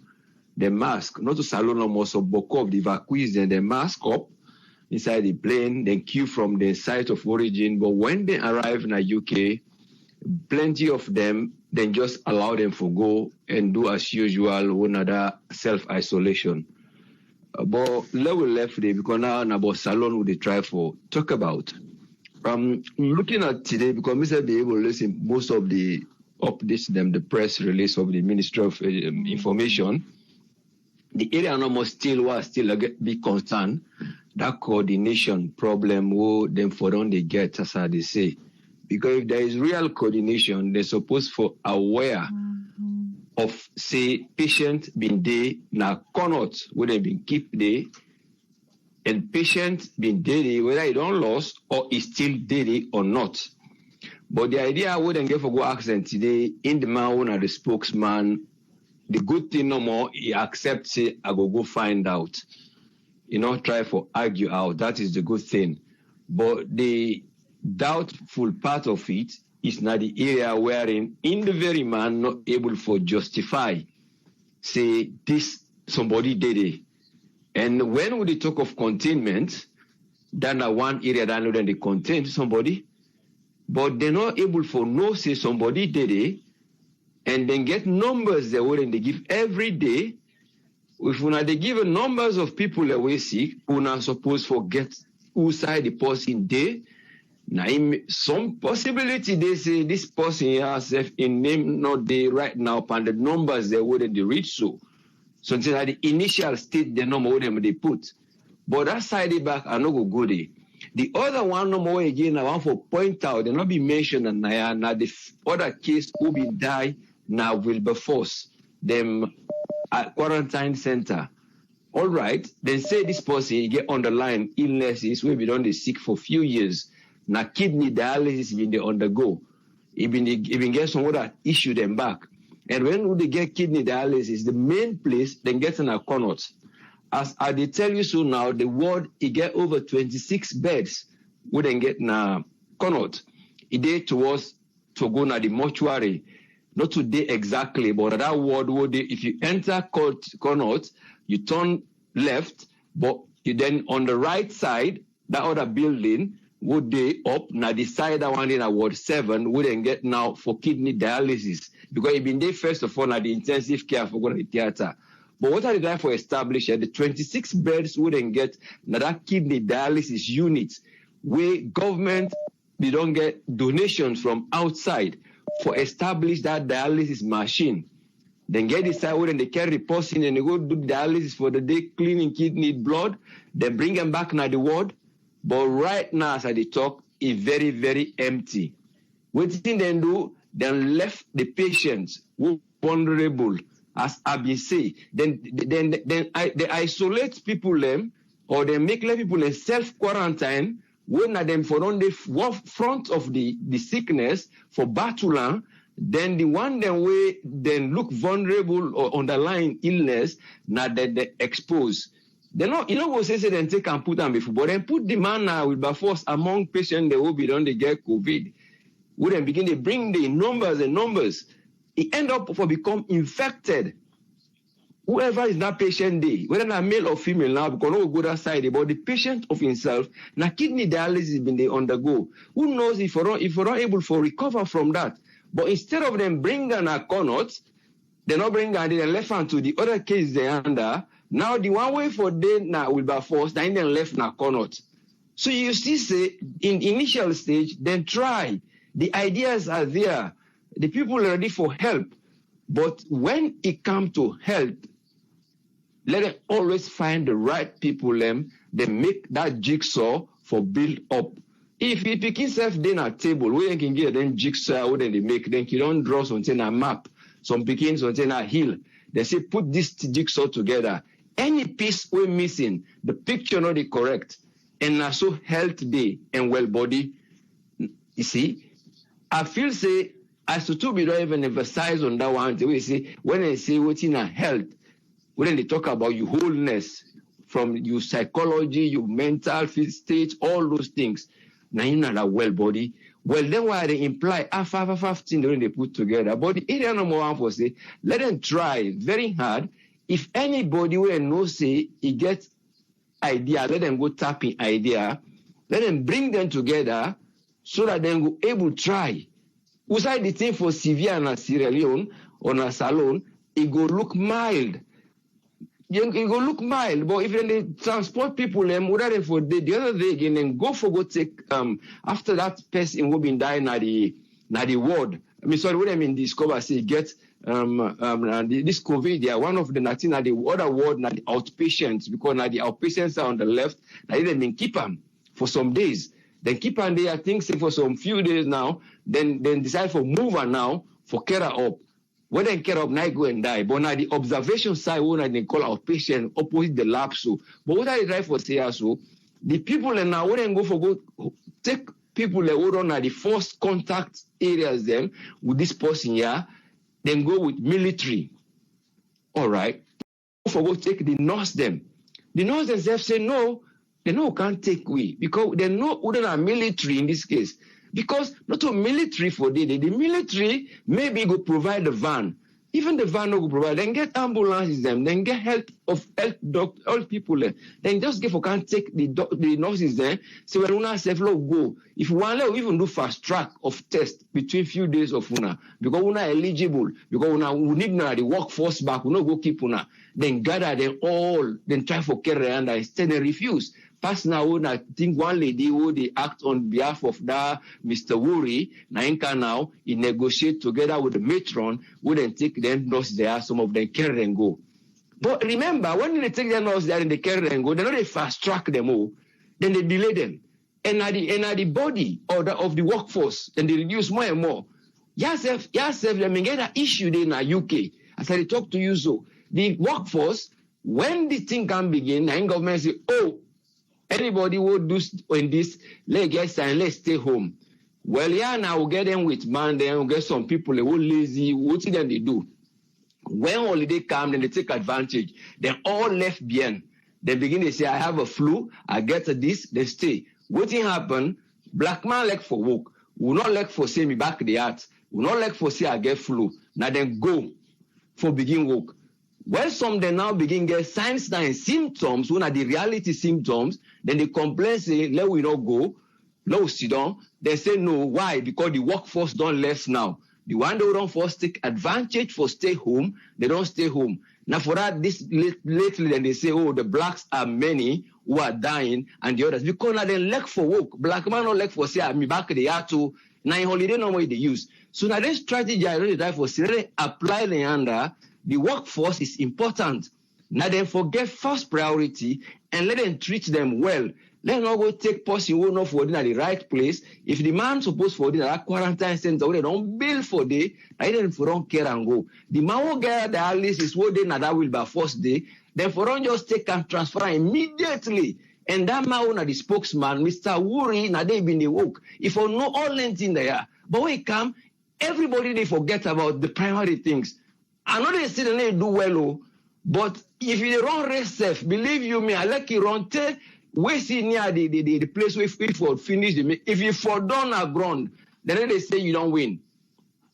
the mask, not to salon almost of Boko of the evacuees, then the mask up inside the plane, then queue from the site of origin. But when they arrive in the UK, plenty of them then just allow them to go and do as usual another self-isolation. But level left there because now about salon would they try for talk about. Looking at today, because Mr. be able to listen most of the updates them the press release of the Ministry of Information, the area almost still a big concern. That coordination problem who them for don't they get as they say. Because if there is real coordination, they're supposed for aware of say patient been there now cannot where they been keep there and patient been there whether he don't lost or is still there or not. But the idea I wouldn't get for go accent today in the man or the spokesman, the good thing no more he accepts say I go find out. You know, try for argue out. That is the good thing. But the doubtful part of it is not the area wherein in the very man not able for justify say this somebody did it. And when we talk of containment, then one area that know they contain somebody, but they're not able for no say somebody did it, and then get numbers that wouldn't they give every day. If una they give numbers of people that we sick, una supposed forget who side the person there. Now, some possibility they say this person has in name not the right now, and the numbers they wouldn't reach so. So until at the initial state, the number wouldn't they put. But that side back, I no go good. The other one no more again, I want to point out, they not be mentioned and now the other case who be die now Wilberforce, them at quarantine center. All right, then say this person he get underlying illnesses where we don't they sick for few years. Now kidney dialysis been they undergo. Even get some other issue them back. And when they get kidney dialysis, the main place then gets an account. As I they tell you so now, the ward it get over 26 beds. We then get na account. It day towards to go na the mortuary. Not today exactly, but that ward would if you enter Connaught, you turn left, but you then on the right side, that other building would they up now the side that one in Ward 7 wouldn't get now for kidney dialysis because it been there first of all at the intensive care for going to the theater. But what are they for establish the 26 beds wouldn't get now that kidney dialysis unit where government they don't get donations from outside for establish that dialysis machine. Then get this side where they carry the person and they go do dialysis for the day, cleaning kidney blood, then bring them back now the ward. But right now, as I talk, it's very, very empty. What thing they do, then left the patients who vulnerable, as Abi say. Then they isolate people them, or they make people in self-quarantine, when them for on the front of the sickness for battle, then the one then way then look vulnerable or underlying illness, now that they expose. They not, you know what say then take and put them before, but then put the man now with by force among patients that will be done they get COVID. We then begin to bring the numbers and numbers. It end up for become infected. Whoever is that patient day, whether not male or female now, because no go that side, but the patient of himself, now kidney dialysis been they undergo. Who knows if we're not able to recover from that? But instead of them bring an account, they not bring and they left hand to the other case they under. Now the one way for them now will be forced, then left now cannot. So you still say in initial stage, then try. The ideas are there. The people are ready for help. But when it comes to help, let them always find the right people they make that jigsaw for build up. If you pick yourself then at table, where you can get then jigsaw, where they make, then you don't draw something a map, some begins something a hill. They say put this jigsaw together. Any piece we're missing, the picture not correct, and also health day and well body. You see, I feel as to be don't even emphasize on that one. We say when I say what's in a health, when they talk about your wholeness, from your psychology, your mental state, all those things. Now you're not a well body. Well, then why they imply 5 when they put together. But the area number one for say, let them try very hard. If anybody will know say he gets idea, let them go tap in idea. Let them bring them together so that they go able to try. Outside the thing for severe and Sierra Leone or na Salone, it go look mild. It go look mild, but if they transport people, whatever for the other day again, then go take after that person will be dying at the ward. I mean, sorry, what I mean discover say get this COVID. Yeah, one of the nothing at the other ward, not the outpatients, because now the outpatients are on the left. Now they been keep them for some days. Then keep them there, I think, say for some few days now. Then decide for mover now for care up. When they care up, now go and die. But now the observation side, when they call outpatient opposite the lab, so. But what I try for say so, the people and now when they go take people that hold on at the first contact areas them with this person here, then go with military. All right. Go take the nurse them. The nurse themselves say no, they know can't take we because they know wouldn't are military in this case. Because not a military for the military maybe go provide the van. Even the van no go provide. Then get ambulances them. Then get help doctor, all people there. Then just get for can't take the nurses there. So when una say go. If one we even do fast track of test between few days of una because una eligible because una we need now the workforce back. We no go keep una. Then gather them all. Then try for carry and instead they refuse. Pass now, I think one lady who they act on behalf of that Mr. Wuri, now, he negotiate together with the matron, who then take them nurse there, some of them carry and go. But remember, when they take their nurse there and they carry and go, they not they fast track them all, then they delay them. And at the body of the workforce, and they reduce more and more. Yourself, let me get an issue there in the UK. As I talk to you, so the workforce, when the thing can begin, the government say, oh, anybody who do in this, let's get signed, let's stay home. Well, yeah, now we'll get them with man, then we'll get some people who are lazy, what then they do? When holiday come, then they take advantage. Then all left behind. They begin to say, I have a flu, I get this, they stay. What happen? Black man like for work. Will not like for say me back the heart. Will not like for say I get flu. Now then go for begin work. When some they now begin get signs and symptoms, when are the reality symptoms, then they complain, say, let we not go, let we sit down. They say no. Why? Because the workforce don't less now. The one they don't first take advantage for stay home, they don't stay home. Now for that, this lately, then they say, oh, the blacks are many who are dying and the others. Because now they lack for work. Black man don't lack for say, I'm back the year to, now in holiday no more they use. So now this strategy I really die for, say, they apply the under. The workforce is important. Now then forget first priority and let them treat them well. Let them not go take person who not for at the right place. If the man supposed for that quarantine center, they don't bill for day, I then for don't care and go. The man who get the list is what they now that will be first day. Then for don't just take and transfer immediately. And that man who the spokesman, Mr. Wuri, now they been the work. If you know all length in there, but when it come, everybody they forget about the primary things. I know they still they do well, but if you run race safe, believe you me, I like you run tell we see near the place where if you finish if you fall down a ground, then they say you don't win.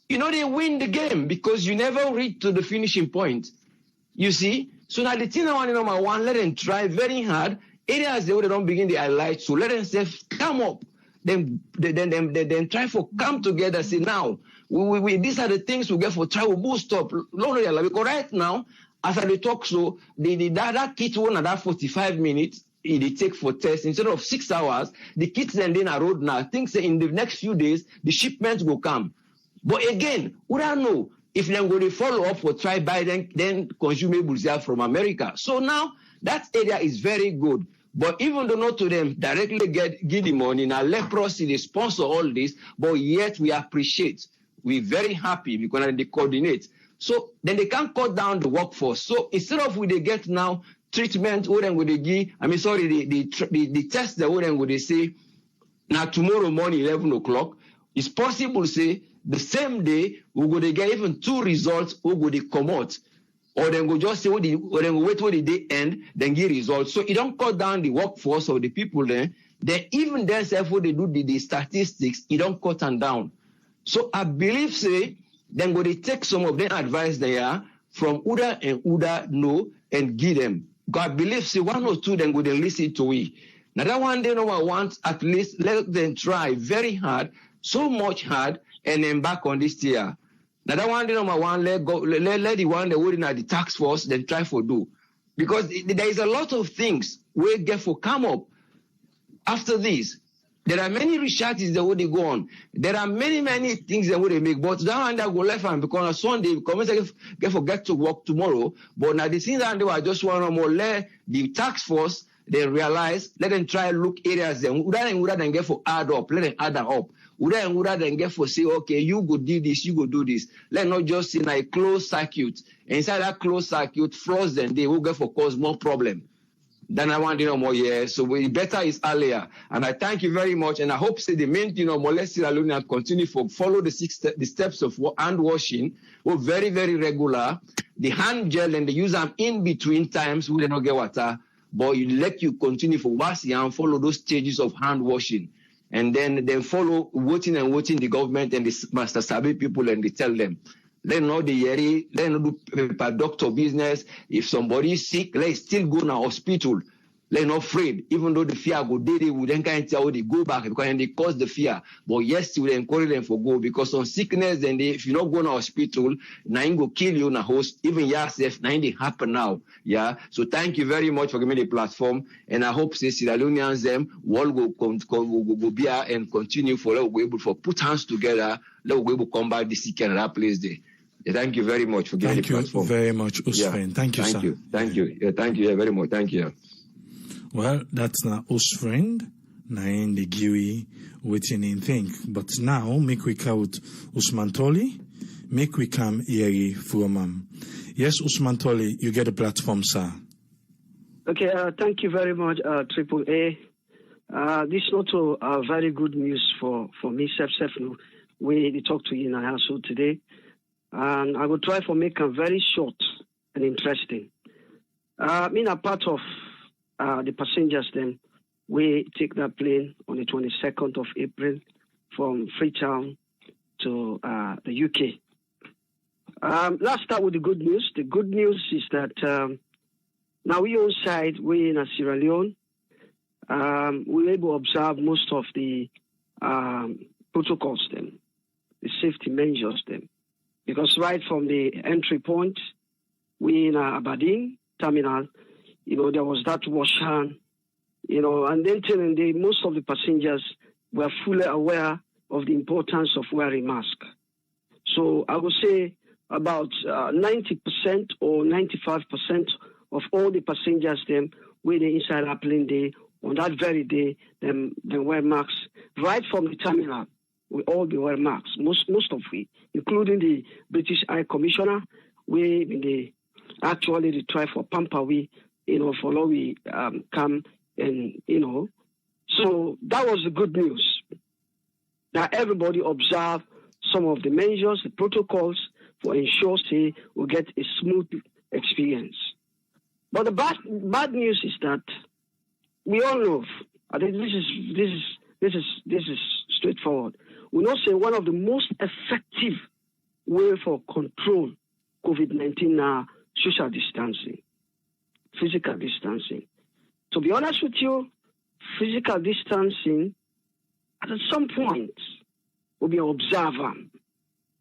You know they win the game because you never reach to the finishing point. You see? So now the thing I want number one, let them try very hard. Areas they don't begin the highlight, so let them say come up. Then try for come together, say now. We these are the things we get for try to boost up. Because right now, as I talk, so that kit one at that 45 minutes, it take for test instead of 6 hours. The kits then a road now. Things in the next few days, the shipments will come. But again, we don't know if they're going to follow up for try buy then consumables there from America. So now that area is very good. But even though not to them directly give the money, now leprosy, they sponsor all this, but yet we appreciate. We're very happy because they coordinate. So then they can cut down the workforce. So instead of they get now treatment, what then would they give? The test that what then would they say now tomorrow morning 11 o'clock. It's possible to say the same day we would get even 2 results who would they come out. or then go just say, or then go wait till the day end, then get results. So it don't cut down the workforce of the people there. Then even themselves, when they do the statistics, it don't cut them down. So I believe, say, then go they take some of them advice there from Uda and Uda know and give them. God I believe, say, one or two, then go they listen to it. Now that one day, no one wants, at least let them try very hard, so much hard, and then back on this year. Now that one day, no one let go, let the one that wouldn't at the tax force, then try for do. Because there is a lot of things we get for come up after this. There are many researches that would go on. There are many things that would make. But that one that go left hand because on Sunday, because get forget to work tomorrow. But now the things that they were just want to more let the tax force they realize, let them try look areas then would then get for add up, let them add them up. Would then get for say, okay, you go do this, you go do this. Let not just in a closed circuit. And inside that closed circuit, flaws then they will get for cause more problem. Then I want to know more, yeah. So we better is earlier. And I thank you very much. And I hope say the main, more let's Sierra Leone continue for follow the steps of hand washing. We're very, very regular. The hand gel and the use them in between times we don't get water. But you let you continue for washing and follow those stages of hand washing. And then follow voting the government and the master sabi people and they tell them. Let know the yeri, let not do doctor business. If somebody is sick, let still go to hospital. Let not afraid. Even though the fear go there, we then can't tell they go back because they cause the fear. But yes, we encourage them for go because on sickness, then if you not go to hospital, now go kill you na host. Even yourself, now they happen now. Yeah. So thank you very much for giving me the platform, and I hope Sierra Leoneans them will go be and continue for let we able for put hands together. Let we able combat the sick and that place there. Yeah, thank you very much for giving me the platform. Thank you very much, Usfren. Yeah. Thank you, sir. Thank you. Yeah, thank you very much. Thank you. Well, that's not Usfren. Now in the Giwi waiting in think. But now make we count Usman Toli. Make we come here from yes, Usman Toli, you get a platform, sir. Okay, thank you very much, Triple A. This is also very good news for me, Sef. We talk to you in our household today. And I will try to make it very short and interesting. Being a part of the passengers then, we take that plane on the 22nd of April from Freetown to the UK. Let's start with the good news. The good news is that now we on side, we in Sierra Leone, we're able to observe most of the protocols then, the safety measures then. Because right from the entry point, we in Aberdeen terminal, there was that wash hand, and then telling most of the passengers were fully aware of the importance of wearing mask. So I would say about 90% or 95% of all the passengers then were inside our plane day on that very day, them wear masks right from the terminal. We all be wearing masks, most of we, including the British High Commissioner. We actually they try for pamper we, for law we come and So that was the good news. That everybody observe some of the measures, the protocols for ensure say we get a smooth experience. But the bad news is that we all know. I think this is straightforward. We know say one of the most effective way for control COVID-19 now social distancing, physical distancing. To be honest with you, physical distancing at some point will be observed,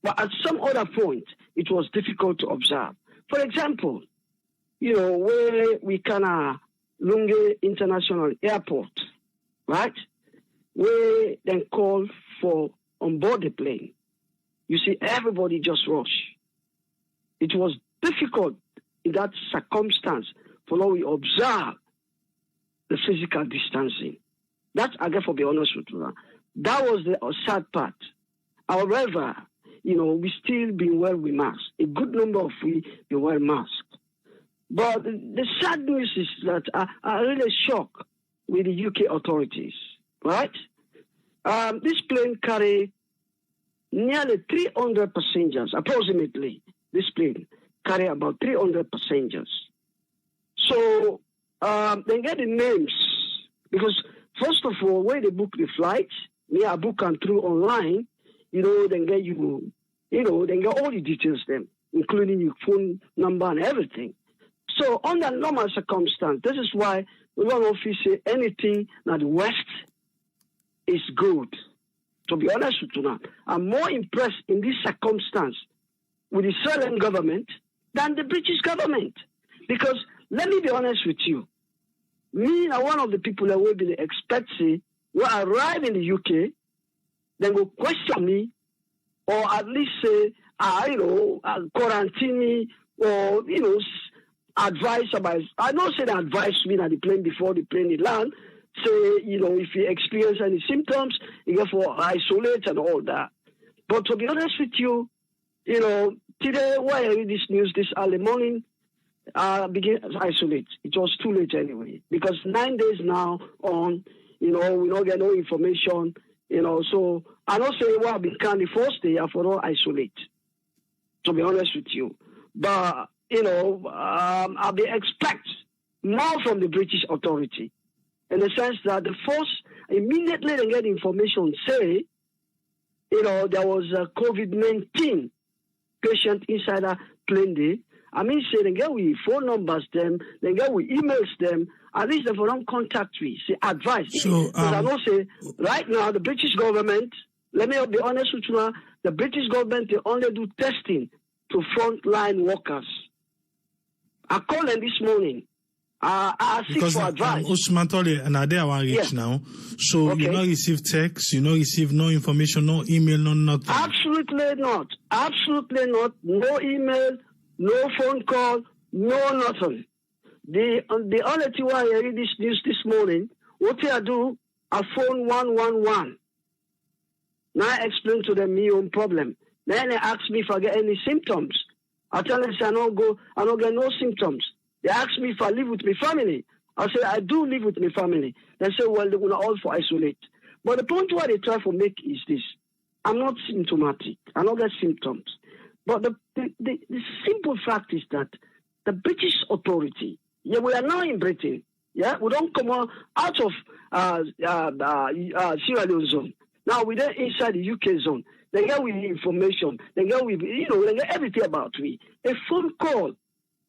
but at some other point it was difficult to observe. For example, where we can Lunge International Airport, right? We then call for on board the plane. You see, everybody just rush. It was difficult in that circumstance for now we observe the physical distancing. That, I guess, for be honest with you, that was the sad part. However, we still been wearing with masks. A good number of we been wearing masks. But the sad news is that I really shocked with the UK authorities, right? This plane carried nearly 300 passengers, approximately. This plane carry about 300 passengers. So they get the names because first of all, when they book the flights, I book them through online. They get they get all the details them, including your phone number and everything. So under normal circumstance, this is why we don't often say anything that the West is good. To be honest with you now, I'm more impressed in this circumstance with the Sierra Leone government than the British government. Because let me be honest with you, me are one of the people that will be expecting when I arrive in the UK, then go question me, or at least say, quarantine me, or advise about. I don't say they advise me that the plane before the plane land. Say, if you experience any symptoms, you get for isolate and all that. But to be honest with you, today, when I read this news this early morning, begin to isolate. It was too late anyway, because 9 days now on, we don't get no information, so I don't say what we can the first day, I for all isolate, to be honest with you. But, I be expect more from the British authority, in the sense that the first, immediately they get information, say, there was a COVID-19 patient inside a plane day. I mean, say, they get we phone numbers them, they get we emails them, at least they don't contact me, say, advice. So, I don't say, right now, the British government, let me be honest with you now, the British government, they only do testing to frontline workers. I called them this morning. I seek for advice. Usman Tole, and I want to reach now. So you not receive text, you not receive no information, no email, no nothing. Absolutely not. Absolutely not. No email, no phone call, no nothing. The only thing why I read this news this morning, what I do, I phone 111. Now I explain to them my own problem. Then they ask me if I get any symptoms. I tell them, I don't get no symptoms. They ask me if I live with my family. I say, I do live with my family. They say, well, they will all for isolate. But the point what they try to make is this. I'm not symptomatic. I don't get symptoms. But the simple fact is that the British authority, we are now in Britain. Yeah, we don't come out of Sierra Leone zone. Now we're there inside the UK zone. They get with information. They get with, they get everything about me. A phone call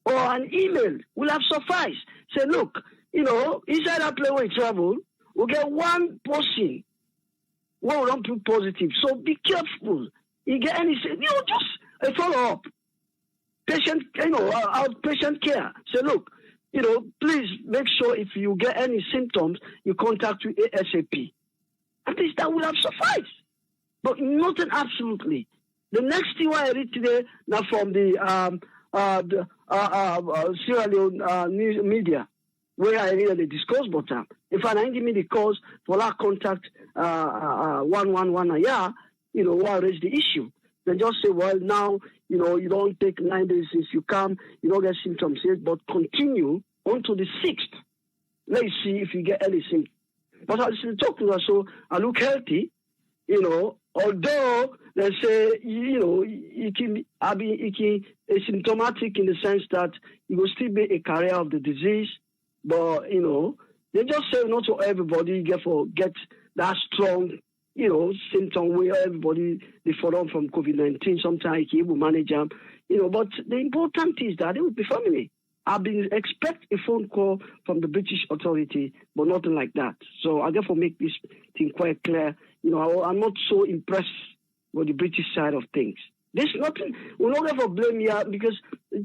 or an email will have sufficed. Say, look, inside that plane we travel, we'll get one person who will not prove positive. So be careful. You get any, just a follow-up. Patient, outpatient care. Say, look, please make sure if you get any symptoms, you contact you ASAP. At least that will have sufficed. But nothing absolutely. The next thing I read today, now from the Sierra Leone news media, where I read the discourse button. If I didn't give me the cause for that contact 111 what raise the issue. They just say, well, now, you don't take 9 days since you come, you don't get symptoms yet, but continue until the 6th. Let's see if you get any symptoms. But as I talk to her, so I look healthy, although they say, it can be asymptomatic in the sense that it will still be a carrier of the disease, but, they just say not to everybody get that strong, symptom where everybody, they fall on from COVID-19, sometimes you will manage them, but the important is that it will be family. I've been expect a phone call from the British authority, but nothing like that. So I therefore make this thing quite clear. I'm not so impressed with the British side of things. There's nothing, we'll not ever blame here because,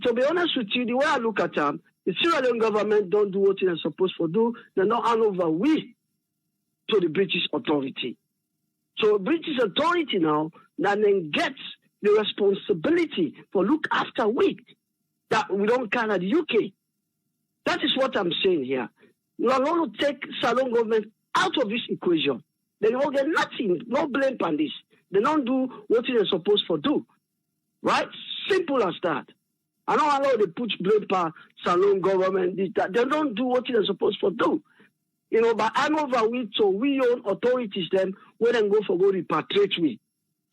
to be honest with you, the way I look at them, the Sierra Leone government don't do what they're supposed to do. They're not hand over we to the British authority. So British authority now then gets the responsibility for look after we. That we don't count at the UK. That is what I'm saying here. We are going to take Salon government out of this equation. They don't get nothing, no blame on this. They don't do what they're supposed to do. Right? Simple as that. I don't allow they put blame on Salon government, this, that. They don't do what they're supposed to do. But I'm over with, so we own authorities them, where they go repatriate we.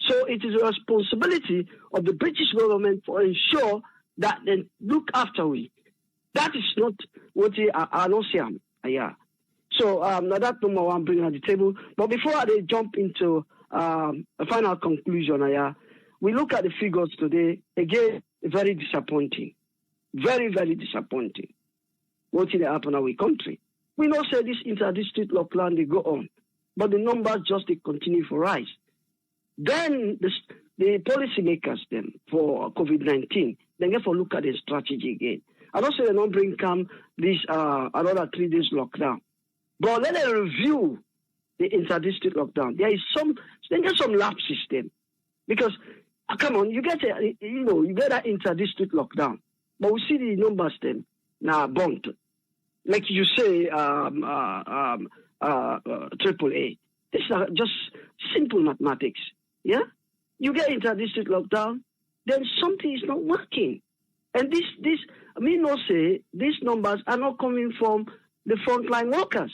So it is a responsibility of the British government to ensure that then look after we. That is not what I don't see. Yeah. So now that number one bringing at the table. But before I jump into a final conclusion, we look at the figures today. Again, very disappointing. Very, very disappointing. What did happen in our country? We know say this inter-district lockdown, they go on. But the numbers just they continue to rise. Then the policymakers then for COVID-19, they get to look at the strategy again. I don't say they don't bring this another 3 days lockdown. But let them review the inter-district lockdown. There is some lapse system. Because come on, you get that inter-district lockdown. But we see the numbers then now bumped. Like you say, AAA. This is just simple mathematics. Yeah? You get inter-district lockdown, then something is not working. And this say these numbers are not coming from the frontline workers.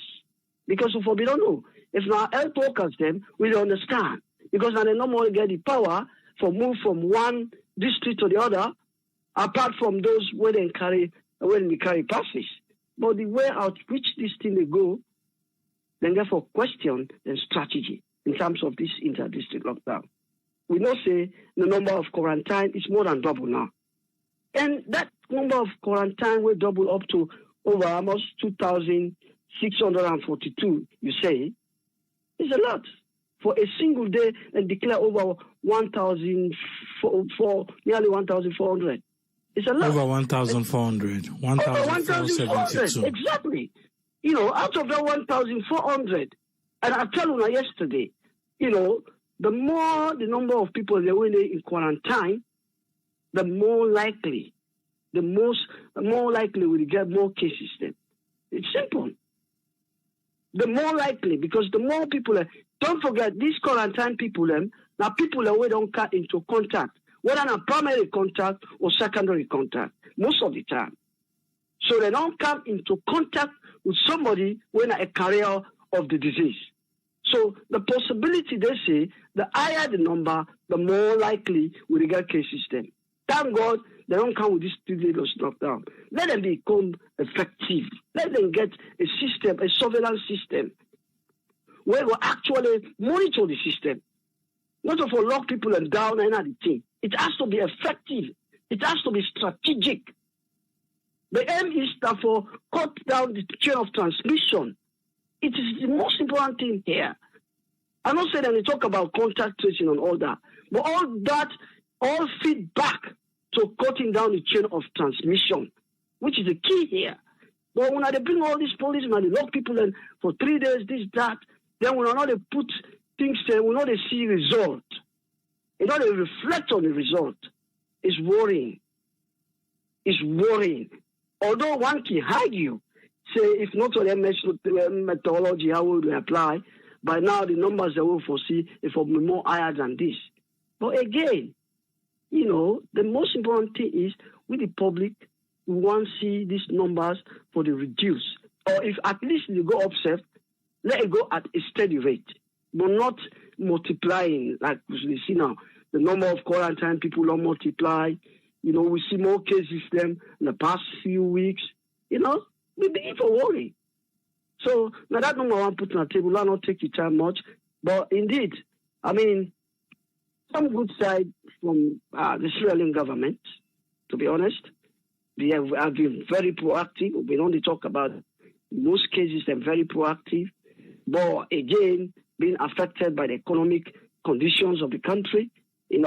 Because if we don't know, if now health workers then we understand. Because now they normally get the power for move from one district to the other, apart from those when they carry passes. But the way out which this thing they go, then therefore question the strategy in terms of this inter-district lockdown. We know say the number of quarantine is more than double now. And that number of quarantine will double up to over almost 2,642, you say, is a lot. For a single day, and declare over 1,000, nearly 1,400. It's a lot. Over 1,400. 1,472. Exactly. Out of that 1,400, and I tell you yesterday, the more the number of people that were in quarantine, the more likely we get more cases then. It's simple. The more likely, because the more people, don't forget, these quarantine people, now people that we don't cut into contact, whether not primary contact or secondary contact, most of the time. So they don't come into contact with somebody when a carrier of the disease. So the possibility, they say, the higher the number, the more likely we get cases then. Thank God they don't come with this 3 days lockdown. Let them become effective. Let them get a system, a surveillance system, where we actually monitor the system. Not to lock people down and anything. It has to be effective. It has to be strategic. The aim is therefore cut down the chain of transmission. It is the most important thing here. I'm not saying that they talk about contact tracing and all that, but all feed back to cutting down the chain of transmission, which is the key here. But when they bring all these police and they lock people in for 3 days, this, that, then when they put things there, when they see result, they reflect on the result. It's worrying. It's worrying. Although one can argue, say, if not on their methodology, how would we apply? By now, the numbers they will foresee it will be more higher than this. But again, the most important thing is, with the public, we want to see these numbers for the reduce. Or if at least they go upset, let it go at a steady rate, but not multiplying like we see now. The number of quarantine people don't multiply. We see more cases than in the past few weeks. We begin to worry. So now that number one put on the table, I'll not take your time much. But indeed, some good side from the Sierra Leone government, to be honest. They have been very proactive. We only talk about most cases, they're very proactive. But again, being affected by the economic conditions of the country, the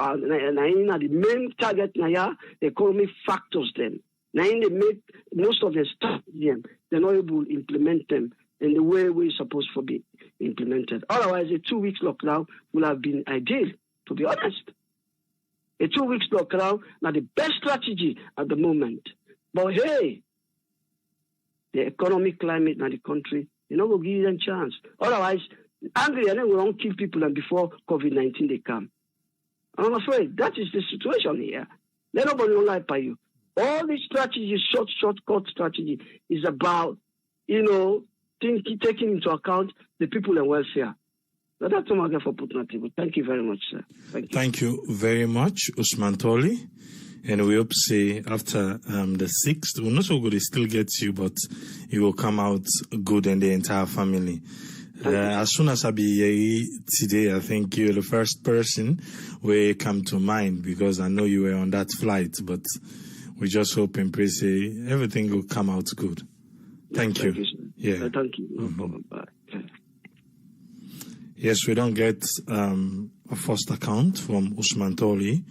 main target now, the economic factors then. Now they make most of the stuff them, they're not able to implement them in the way we're supposed to be implemented. Otherwise, a 2 weeks lockdown would have been ideal, to be honest. A 2 weeks lockdown, now the best strategy at the moment. But hey, the economic climate in the country, will give them a chance. Otherwise, angry and then we don't kill people and before COVID-19 they come. I'm afraid that is the situation here. Let nobody don't lie by you. All these strategies, shortcut strategy, is about, taking into account the people and welfare. So that's all I for putting on the table. Thank you very much, sir. Thank you very much, Usman Toli. And we hope, say, after the 6th, we're not so good, it still gets you, but it will come out good and the entire family. As soon as I be here today, I think you're the first person where come to mind, because I know you were on that flight, but we just hope and pray, say, everything will come out good. Thank you. Yeah. Thank you. No problem. Bye. Yes, we don't get a first account from Usman Toli.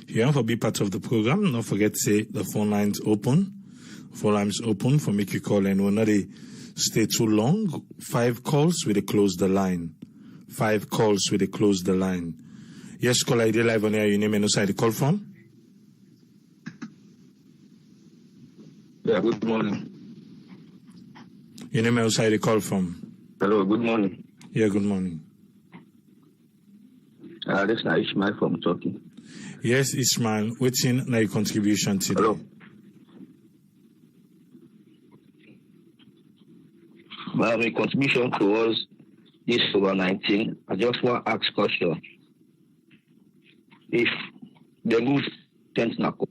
If you want to be part of the program, don't forget to say the phone line's open. Phone line's open for make you call, and we'll not stay too long. 5 calls, we close the line. 5 calls, we close the line. Yes, caller, ID live on air. Your name and where the call from? Yeah, good morning. Your name and where the call from? Hello, good morning. Yeah, good morning. This is Ishmael from Turkey. Yes, Ishmael, what's in your contribution today? Hello. My contribution towards this COVID-19, I just want to ask question. If the good tends not go,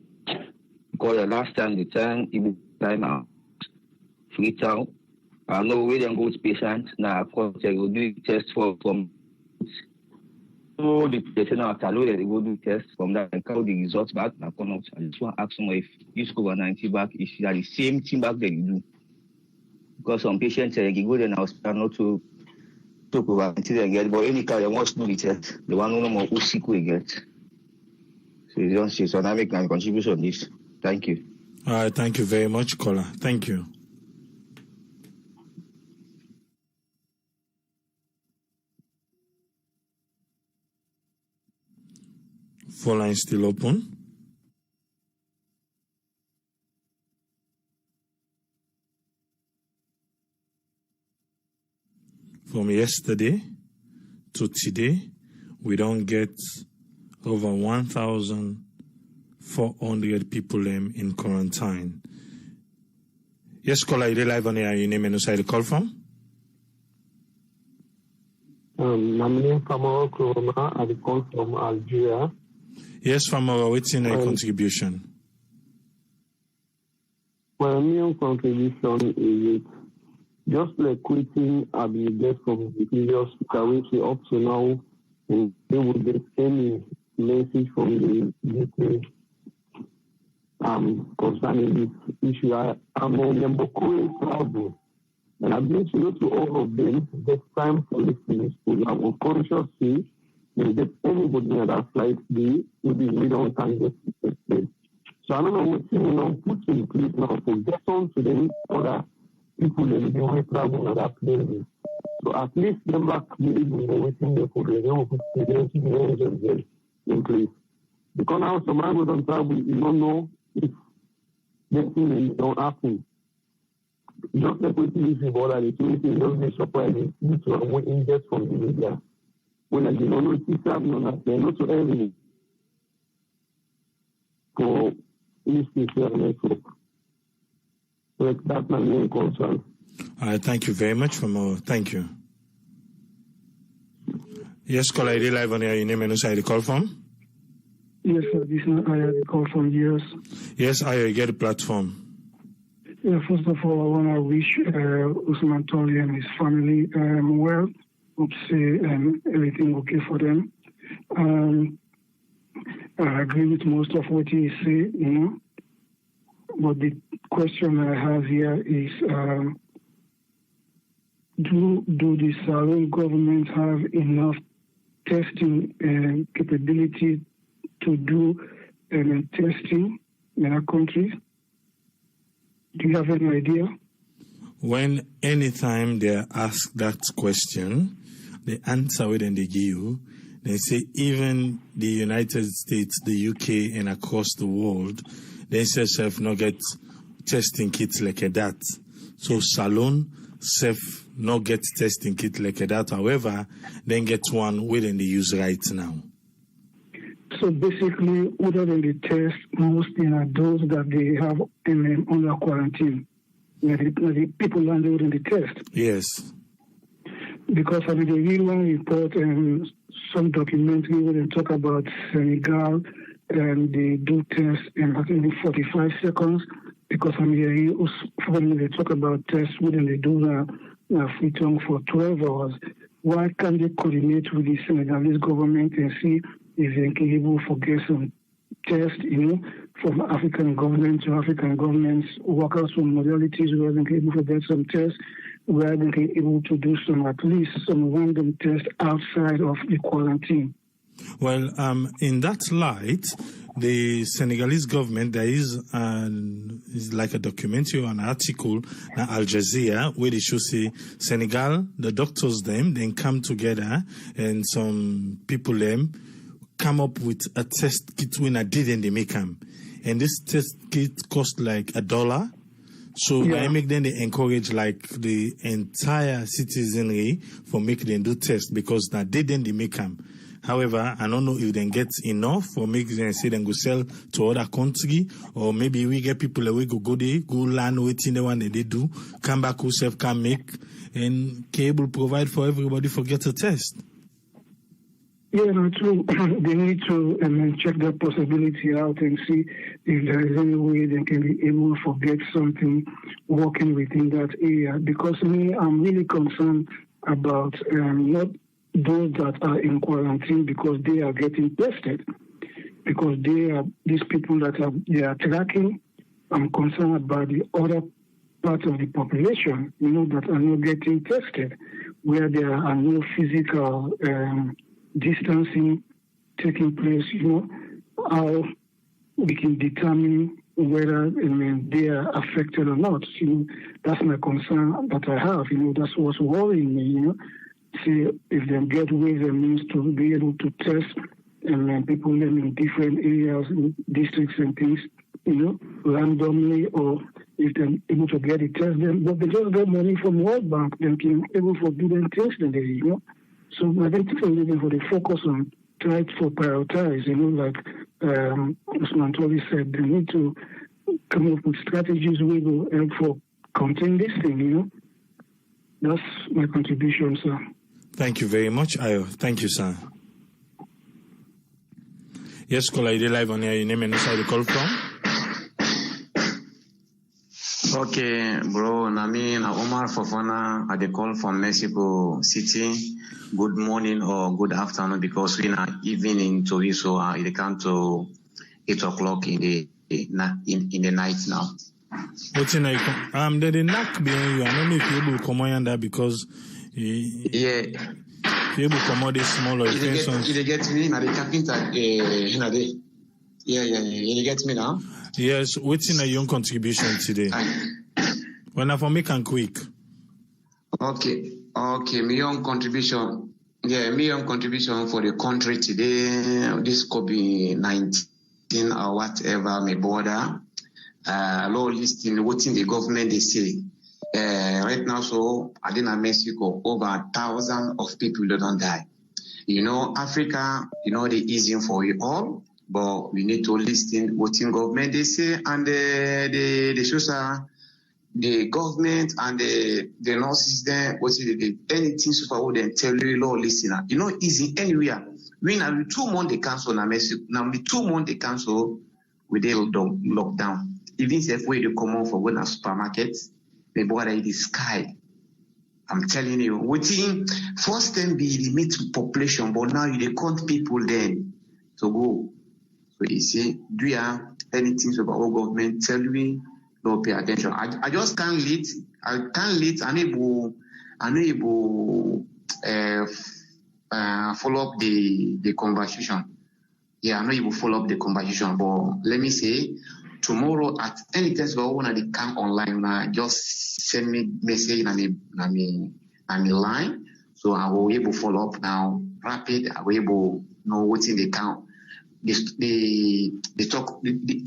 because the last time I Freetown, I know where they go to patients now, of course they will do test from all the patient after load they go do test from that and count the results back and come out. I just want to ask someone if this COVID-19 back is the same thing back that you do. Because some patients they go to the hospital not to talk about until they get, but any kind they want to do the test, the one who know more who sick we get. So you don't see, so I make my contribution on this. Thank you. All right, thank you very much, caller. Thank you. Phone line still open. From yesterday to today, we don't get over 1,400 people in quarantine. Yes, caller, you live on air. Your name and where the call from? My name is Famara Kuroma. I call from Algeria. Yes, Famara, what's in your contribution? My main contribution is just like quitting I will get from the previous speaker, which up to now, and they will get any message from the UK concerning this issue. I'm on the Bokore travel, and I've been to all of them. There's time for listening to program. I'm conscious to get anybody on that flight be within middle time get affected. So I don't know what thing now put in place now to get on to them other people in the way travel on that plane. So at least them back maybe waiting there for the preventive in place. Because now some people don't travel, you don't know if that thing don't happen. Just like what you see about the situation, don't be surprised due to what you get from the media. When I don't know it's happening, they're not so early for this network. So that's my main concern. All right, thank you very much for more. Thank you. Yes, caller, ID live on air. Your name and where the call from? Yes, sir. This is the call from US. Yes, I get the platform. Yeah, first of all, I want to wish Usman Toli and his family well. Hope say everything okay for them. I agree with most of what he said, you know. But the question I have here is, do the Salon government have enough testing capability to do testing in our country? Do you have any idea? When anytime they ask that question, the answer within they give you, they say even the United States, the UK, and across the world, they say self not get testing kits like that. So Salon self not get testing kit like that. However, then get one within the use right now. So basically, other than the test, mostly are those that they have under quarantine. The people landed within the test. Yes. Because I mean, the real one report and some documentary where they talk about Senegal they do tests in I think 45 seconds, because I'm hearing when they talk about tests, wouldn't they do free tongue for 12 hours? Why can't they coordinate with the Senegalese government and see if they can able to get some tests, from African government to African governments, work out some modalities where they can able to get some tests, where they can able to do at least some random tests outside of the quarantine. Well, in that light, the Senegalese government, there is like a documentary or an article at Al Jazeera where they should say Senegal, the doctors them, then come together and some people them come up with a test kit when I didn't they make them. And this test kit cost like $1. So I make them they encourage like the entire citizenry for making them do tests because now they didn't make them. However, I don't know if they get enough or make them say they go sell to other country, or maybe we get people away go there, go learn waiting the one that they do, come back who self can make and cable provide for everybody for get a test. Yeah, no, true. They need to check that possibility out and see if there is any way they can be able to get something working within that area. Because I'm really concerned about not those that are in quarantine because they are getting tested. Because they are these people that they are tracking. I'm concerned about the other part of the population, that are not getting tested, where there are no physical distancing taking place, how we can determine whether they are affected or not. That's my concern that I have. That's what's worrying me. See if they get ways and means to be able to test and people live in different areas, districts and things, randomly, or if they're able to get it, test them. But they just get money from World Bank, they can able to do them things that they, So I think people are looking for the focus on try to prioritize, like Usman Toli said, they need to come up with strategies we will help for contain this thing, That's my contribution, sir. Thank you very much, Ayo. Thank you, sir. Yes, caller, you live on here. Your name and where you call from? Okay, bro. Nami na Omar Fofana. I call from Mexico City. Good morning or good afternoon because we are evening to you, so it come to 8 o'clock in the night now. What's in the knock behind you. I don't know if you're able to come on that because yeah. You're able to come on this smaller extensions. You get me now, the carpenter Yeah, you get me now? Yes, what's in a young contribution today? When I for make and quick. Okay, my young contribution. Yeah, my young contribution for the country today. This COVID-19 or whatever may border. Law listing what's in the government they say. Right now, so I think in Mexico, over 1,000 of people don't die. Africa, they easy for you all, but we need to listen what in government they say and the social. The government and the nurses there, anything so far would then tell you, Lord, listener. Easy anywhere. We now 2 months they cancel now Mexico. Now 2 months they cancel with the lockdown. Even if we they come on for going to supermarkets, they border in the sky. I'm telling you, waiting first time be limit population, but now you they count people then to go. So you see, do you have anything about our government tell me? Don't pay attention. I just can't lead. I can't lead. I'm able follow up the conversation. Yeah, I'm not able to follow up the conversation. But let me say, tomorrow at any test about one of the camp online, just send me message on the line. So I will be able to follow up now. Rapid. I will be able to know what's in the count. The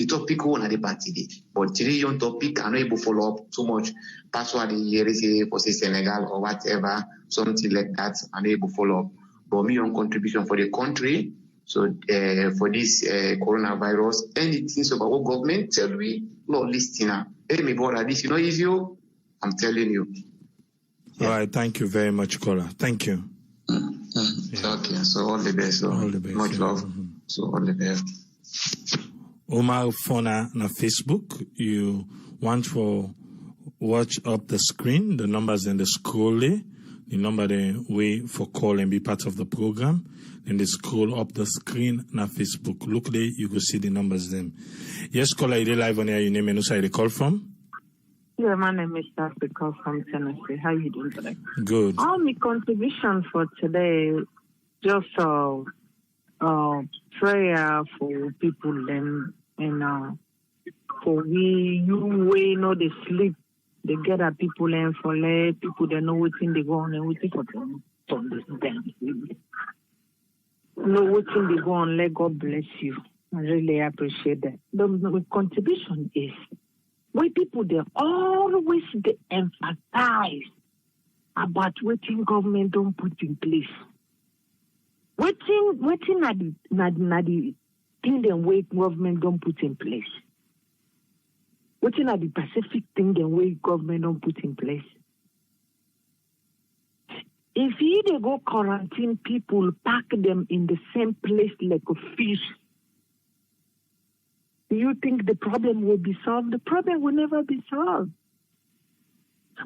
topic one at the party, but today your topic I'm not able to follow up too much. Password here is for Senegal or whatever, something like that. I'm able to follow up. But me on contribution for the country. So for this coronavirus, anything about what government tell me, Lord listener. Hey, me brother, this is you. I'm telling you. Yeah. All right, thank you very much, caller. Thank you. Yeah. Okay, so all the best. So all the best. Much love. So all the best. Omar Fona na Facebook. You want to watch up the screen, the numbers in the scroll there. The number they way for call and be part of the program. Then they scroll up the screen na Facebook. Look there, you will see the numbers then. Yes, caller, you live on here. Your name and who side they call from? Yeah, my name is Africa from Tennessee. How you doing today? Good. My contribution for today, just prayer for people and for we know they sleep. They get at people and for people they know what's in the go on and what's for them from this them. Know what's in the go on. Let God bless you. I really appreciate that. The contribution is why people they always they emphasize about what government don't put in place. Waiting at the thing the way government don't put in place. Waiting at the specific thing the way government don't put in place. If you they go quarantine people, pack them in the same place like a fish, do you think the problem will be solved? The problem will never be solved.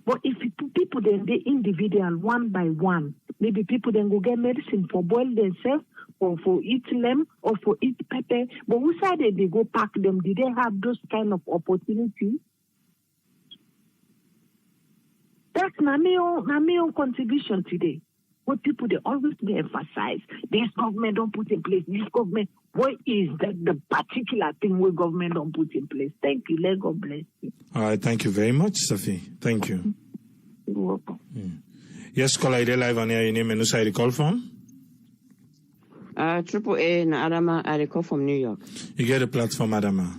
But if people then they individual one by one, maybe people then go get medicine for boil themselves or for eat lamb or for eat pepper. But who said they go pack them? Did they have those kind of opportunities? That's my own contribution today. What people they always be emphasize, this government don't put in place, this government, what is the particular thing where government don't put in place? Thank you. Let God bless you. All right, thank you very much, Safi. Thank you. You're welcome. Yes, caller, you live on here. Your name and who side you call from? Triple A na Adama, I call from New York. You get a platform, Adama.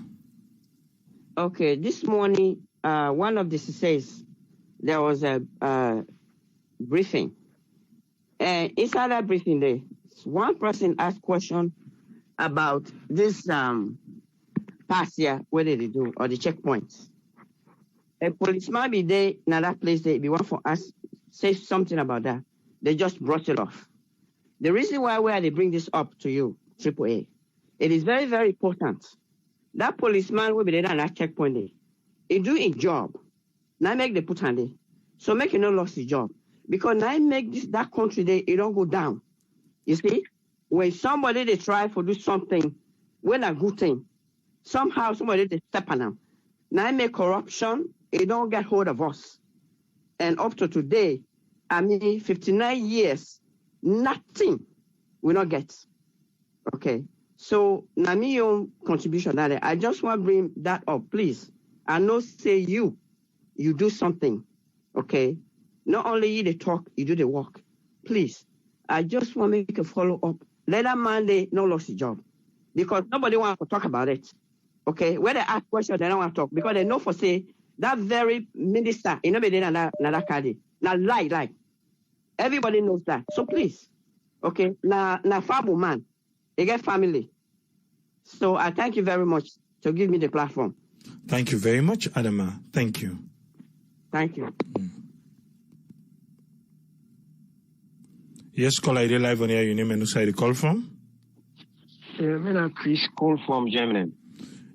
Okay, this morning, one of the says there was a briefing. And inside that briefing there, one person asked question about this pass here, what did they do, or the checkpoints. A policeman be there in that place, they be one for us, say something about that. They just brought it off. The reason why they bring this up to you, AAA, it is very, very important. That policeman will be there at that checkpoint there. He do his job. Now make the put on there. So make you not lost his job. Because now make that country there, it don't go down. You see? When somebody they try to do something, when a good thing, somehow somebody they step on them. Now make corruption, it don't get hold of us. And up to today, 59 years, nothing we not get. Okay. So now my own contribution that I just want to bring that up, please. I know say you do something. Okay. Not only you the talk, you do the work. Please. I just want to make a follow up. Let that man they no lost his job. Because nobody wants to talk about it. Okay. When they ask questions, they don't want to talk. Because they know for say that very minister, you know, they not cardi. Now lie. Everybody knows that. So please. Okay. Now fabu man. They get family. So I thank you very much to give me the platform. Thank you very much, Adama. Thank you. Thank you. Yes, caller, you live on here. Your name and who side you call from? I'm Chris, call from Germany.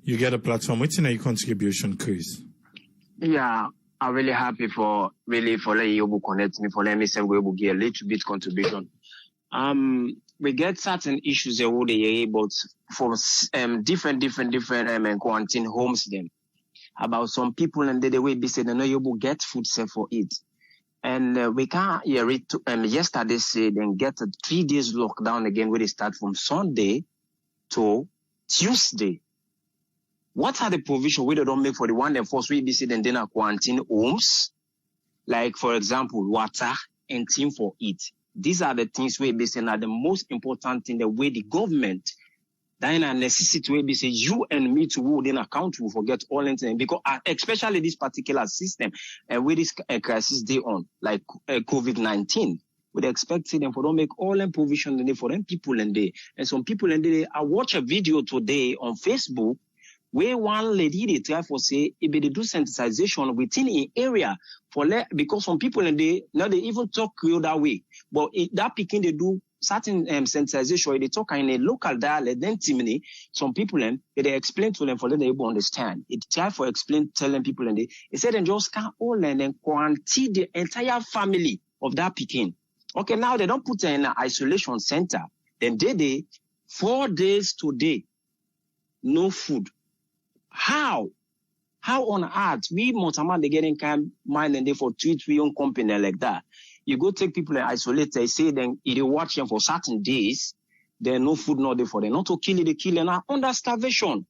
You get a platform. What's in your contribution, Chris? Yeah, I'm really happy for letting you connect me, for letting me say we will get a little bit contribution. We get certain issues that would be but for different quarantine homes them about some people and the way they said they know you will get food safe for it. And we can't hear it. Yesterday said and get a 3 days lockdown again where they start from Sunday to Tuesday. What are the provisions we don't make for the one that first we said and then quarantine homes? Like for example, water and team for it. These are the things we be saying are the most important in the way the government then a necessity we be say you and me to would then account will forget all anything because especially this particular system and with this crisis they on like COVID-19 we'd expect them for don't make all them provision for them people and they and some people and they I watch a video today on Facebook where one lady they try for say if they do sensitization within an area for because some people and they now they even talk Creole that way but that picking they do certain sensitization, they talk in a local dialect, then timidly, some people they explain to them for them to able to understand. It try for explain, telling people and they said and just can't all and then quarantine the entire family of that Peking. Okay, now they don't put her in an isolation center. Then they 4 days today, no food. How on earth we Montaman they getting kind mind and they for tweet we own company like that? You go take people and isolate, they say then if you watch them for certain days, there no food not there for them. Not to kill it, they kill them under starvation.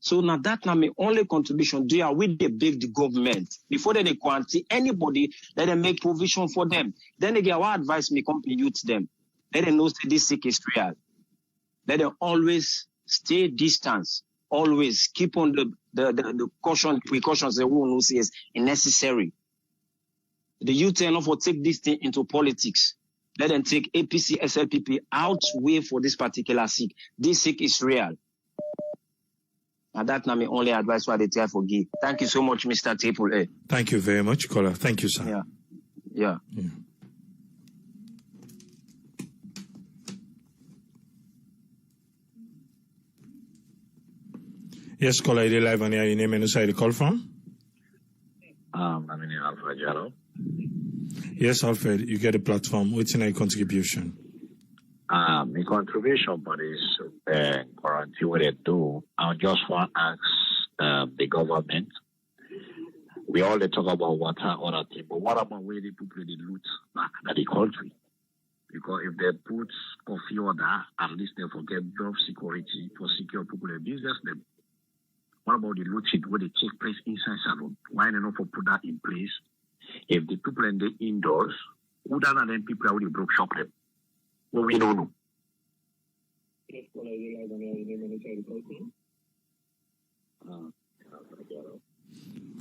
So now that now my only contribution do are with the big government. Before they quarantine anybody, let them make provision for them. Then they get our advice me company youth them. Let them know that this sick is real. Let them always stay distance. Always keep on the precautions the one who says necessary. The youth enough will take this thing into politics. Let them take APC, SLPP out way for this particular sick. This sick is real. And that's not my only advice for the try for give. Thank you so much, Mr. Triple A. Thank you very much, caller. Thank you, sir. Yeah. Yes, caller, you live on here. Your name and who you call from? I'm in Alfred Jallo. Yes, Alfred, you get a platform. What's your contribution? My contribution for this quarantine what they do, I just want to ask the government. We all talk about water, other things, but what about where the people they loot back at the country? Because if they put coffee order, at least they forget enough security for secure people and business them. What about the looting where they take place inside salon? Why not for put that in place? If the people in the indoors, who done and then people already broke shop them? Well, we don't know.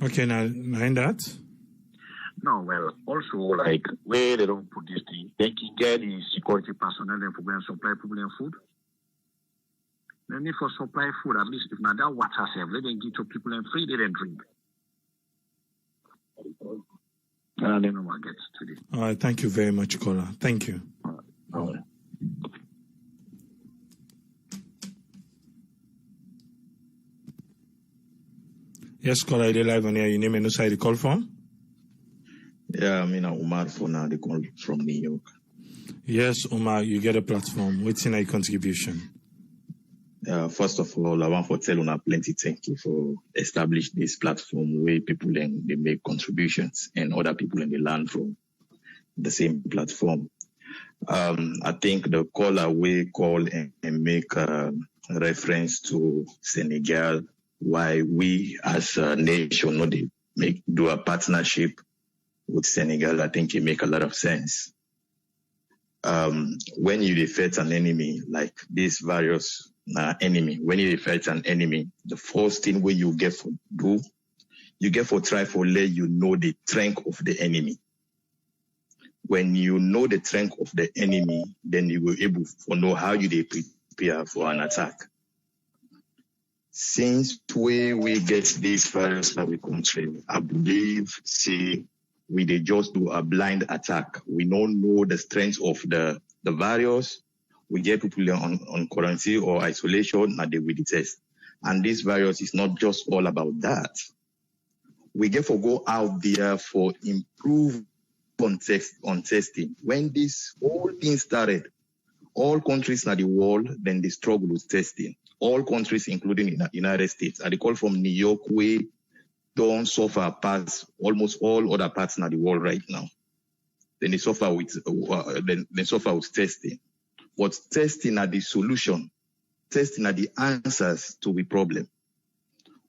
Okay, now mind that. No, well, also like where they don't put this thing, they can get the security personnel and for going to supply people and food. They need for supply food, at least if not that water self, let them give to people and free, they then drink. I don't know what gets to this. All right, thank you very much, caller. Thank you. All right. Yes, caller, you live on here. Your name and who you call from? Yeah, I mean, Umar for now, they call from New York. Yes, Umar, you get a platform. What's your contribution? First of all, I want to tell you plenty thank you for establish this platform where people they make contributions and other people in the land from the same platform. I think the caller will call and make reference to Senegal, why we as a nation know they do a partnership with Senegal. I think it make a lot of sense. When you fight an enemy like this various enemy, when you fight an enemy, the first thing where you get for do, you get for try for let you know the strength of the enemy. When you know the strength of the enemy, then you will able to know how you they prepare for an attack. Since we get this virus that we country, I believe, see, we they just do a blind attack. We don't know the strength of the virus. We get people on quarantine or isolation, and they will test. And this virus is not just all about that. We get for go out there for improve on testing. When this whole thing started, all countries in the world, then they struggle with testing. All countries, including in the United States, I call from New York, we don't suffer past almost all other parts in the world right now. Then they suffer with testing. But testing are the solution. Testing are the answers to the problem.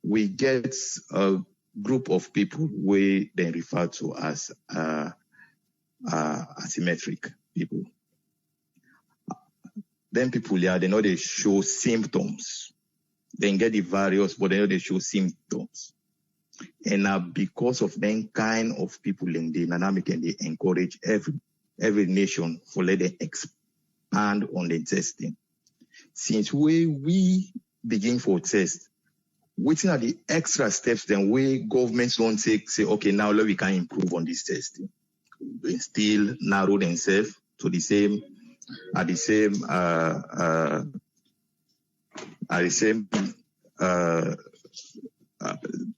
We get a group of people we then refer to as asymmetric people. Then people, they know they show symptoms. They get the virus, but they know they show symptoms. And because of them kind of people in the dynamic, and they encourage every nation for let them expand on the testing. Since we begin for test, waiting at the extra steps then we governments don't say, okay, now we can improve on this testing. They still narrow themselves to the same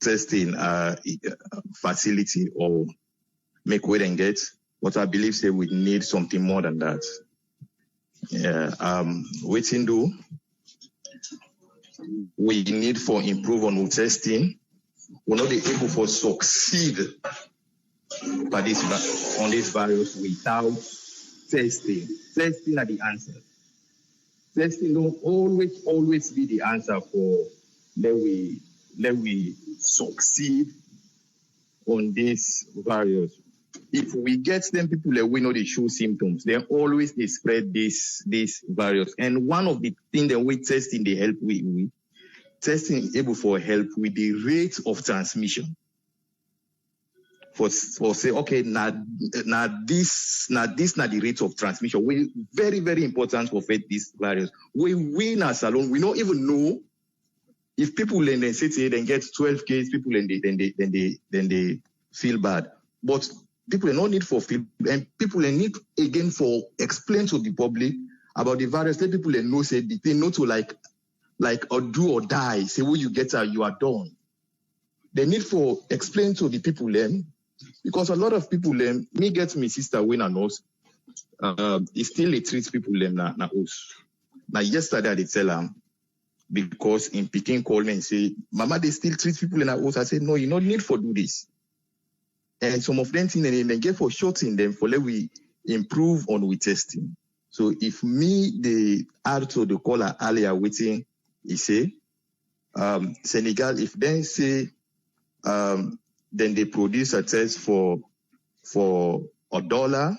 testing facility or make way and get. But I believe say we need something more than that. Waiting do we need for improve on testing. We're not able for succeed on this virus without testing. Testing are the answer. Testing don't always be the answer for let we succeed on this virus. If we get them people that we know they show symptoms, then always they spread this virus. And one of the things that we testing they help with testing is able for help with the rate of transmission. For say okay now this the rate of transmission. We very very important for fight this virus. We as alone we don't even know if people in the city then get 12 cases, people then they feel bad. But people no need for feel and people need again for explain to the public about the virus. Let people know say the thing not to like or do or die. Say when you get out, you are done. They need for explain to the people then. Because a lot of people me get my sister when I knows it still they treat people na us. Now yesterday I did tell them because in Peking call me and say, Mama, they still treat people in our house. I said, no, you don't need for do this. And some of them think they get for shorting them for let we improve on we testing. So if me the article the caller earlier waiting, he say Senegal, if they say then they produce a test for $1,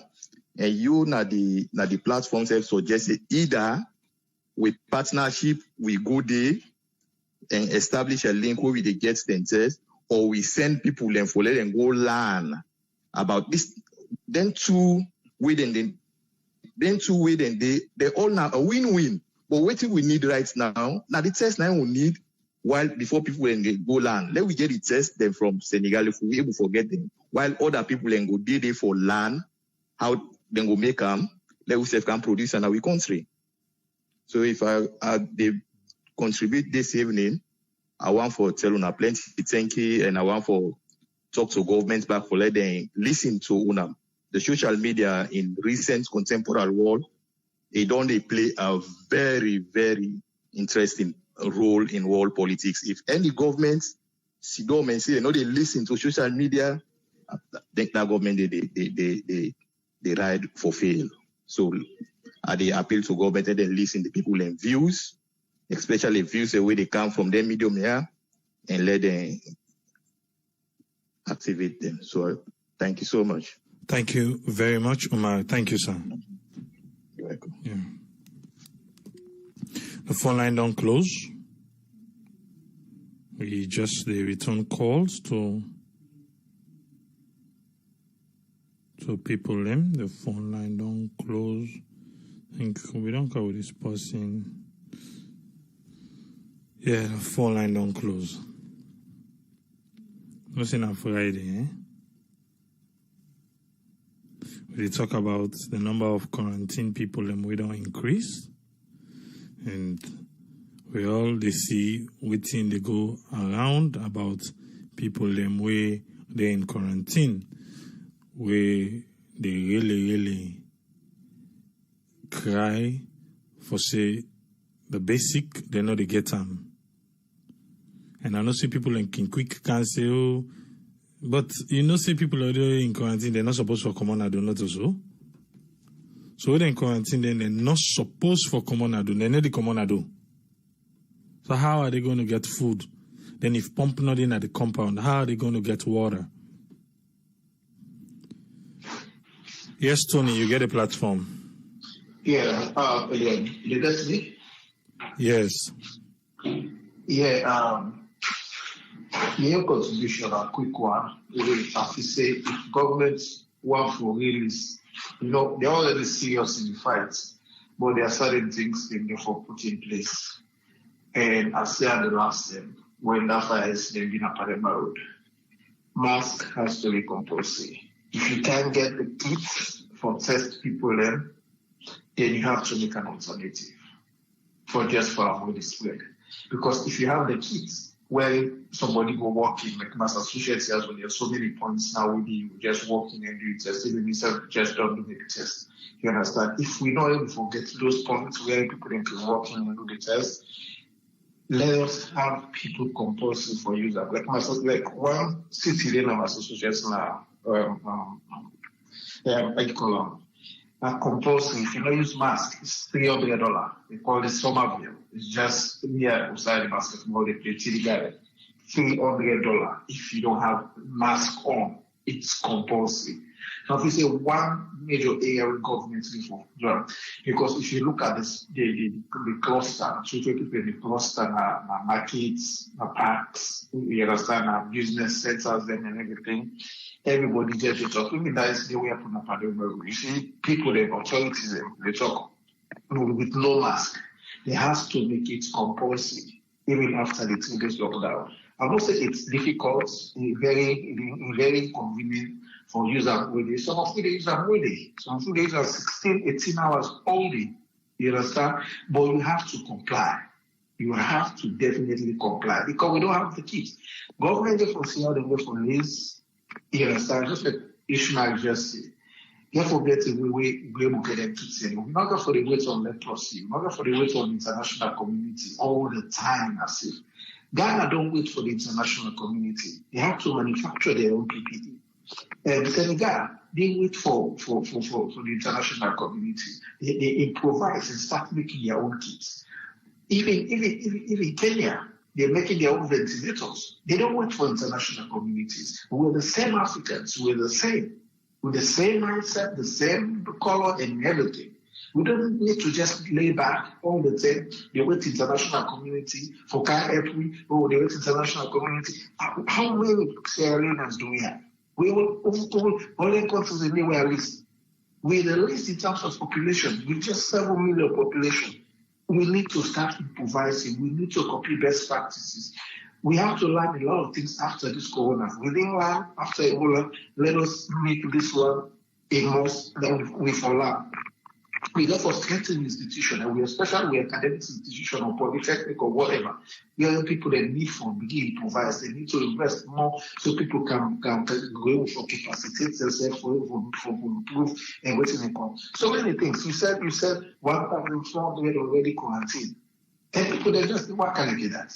and you na the platforms have suggested either with partnership we go there and establish a link where we they get them test, or we send people them for let them go learn about this. Then two way then they all now a win-win. But what we need right now the test now we need. While before people then go learn, let we get the test them from Senegal if we able to forget them. While other people then go there for learn how they go make them, let we self can produce in our country. So if they contribute this evening, I want for tell una plenty thank you, and I want for talk to governments back for let them listen to una. The social media in recent contemporary world, they play a very, very interesting role in world politics. If any government sit down and say, they listen to social media, I think that government they ride for fail. So they appeal to government and then listen to people and views, especially views the way they come from their medium here, and let them activate them. So thank you so much. Thank you very much, Umar. Thank you, sir. You're welcome. Yeah. The phone line don't close. We just return calls to people them. The phone line don't close. And we don't cover this person. Yeah, the phone line don't close. Nothing on Friday, eh? We talk about the number of quarantine people and we don't increase. And we all they see within they go around about people them way they in quarantine, where they really cry for say the basic they know they get them. And I know see people in quick can say, oh, but you know see people already in quarantine, they're not supposed to come on and do not also. So when they're in quarantine, then they're not supposed for come on and do. They need to come on and do. So how are they going to get food? Then if pump not in at the compound, how are they going to get water? Yes, Tony, you get a platform. Yeah, you get me? Yes. Yeah, your contribution, a quick one. We have to say, if governments want for release, they're already serious in the fight, but there are certain things they need for put in place. And I say at the last time, when that fire is been up at the road, mask has to be compulsory. If you can't get the kits for test people then you have to make an alternative for avoid the spread. Because if you have the kits where somebody will walk in, like Mass Associates as well, there's so many points now with you just walk in and do a test, even if just don't do the test. You understand? If we not able to get those points where people can walk in and do the test, let us have people compulsory for user. Like one city in our association now, compulsory. If you don't use mask, it's $300. They call it Somerville. It's just near beside the basketball they play Garden. $300 if you don't have mask on. It's compulsory. Now, if you say one major area with government reform, because if you look at this, the cluster, the cluster, markets, parks, you understand, business centers, and everything, everybody just talking. That is the way you see people, the authorities, they talk with no mask. They have to make it compulsory, even after the 3 days lockdown. I must say it's difficult, very inconvenient for users with it. Some of the days are really, some of the days are 16, 18 hours only. You understand? But you have to comply. You have to definitely comply because we don't have the kits. Government just will see how they go for this. You understand? Just like Ishmael just said. You forget the way we get them to say. We're not going for the weight on leprosy. We're not going for the weight on the international community all the time. As if Ghana don't wait for the international community. They have to manufacture their own PPE. And Senegal, they wait for the international community. They improvise and start making their own kits. Even Kenya, they're making their own ventilators. They don't wait for international communities. We're the same Africans. We're the same. With the same mindset, the same color and everything. We don't need to just lay back all the time. They wait international community for car every. Oh, they wait international community. How many Sierra Leoneans do we have? We only countries anywhere least. We're the least in terms of population. We're just 7 million population. We need to start improvising. We need to copy best practices. We have to learn a lot of things after this corona. We didn't learn after Ebola. Let us make this one a must that we learn. We therefore strengthen the institution, and especially we academic institution or polytechnic or whatever. We are people that need for begin to improvise. They need to invest more so people can go for capacitate themselves for improve and what's in income. So many things. You said 1,400 already quarantined. And people they just what can I get that?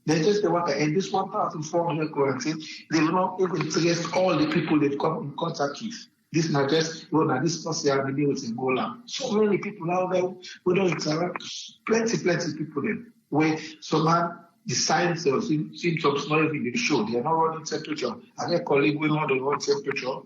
They just work and this 1,400 quarantine, they will not even trace all the people they've come in contact with. This not just, this person have been with Ebola. So many people out there who don't interact. Plenty people there. Where someone, the signs or symptoms not even show. They are not running temperature. I have a colleague who know they run temperature.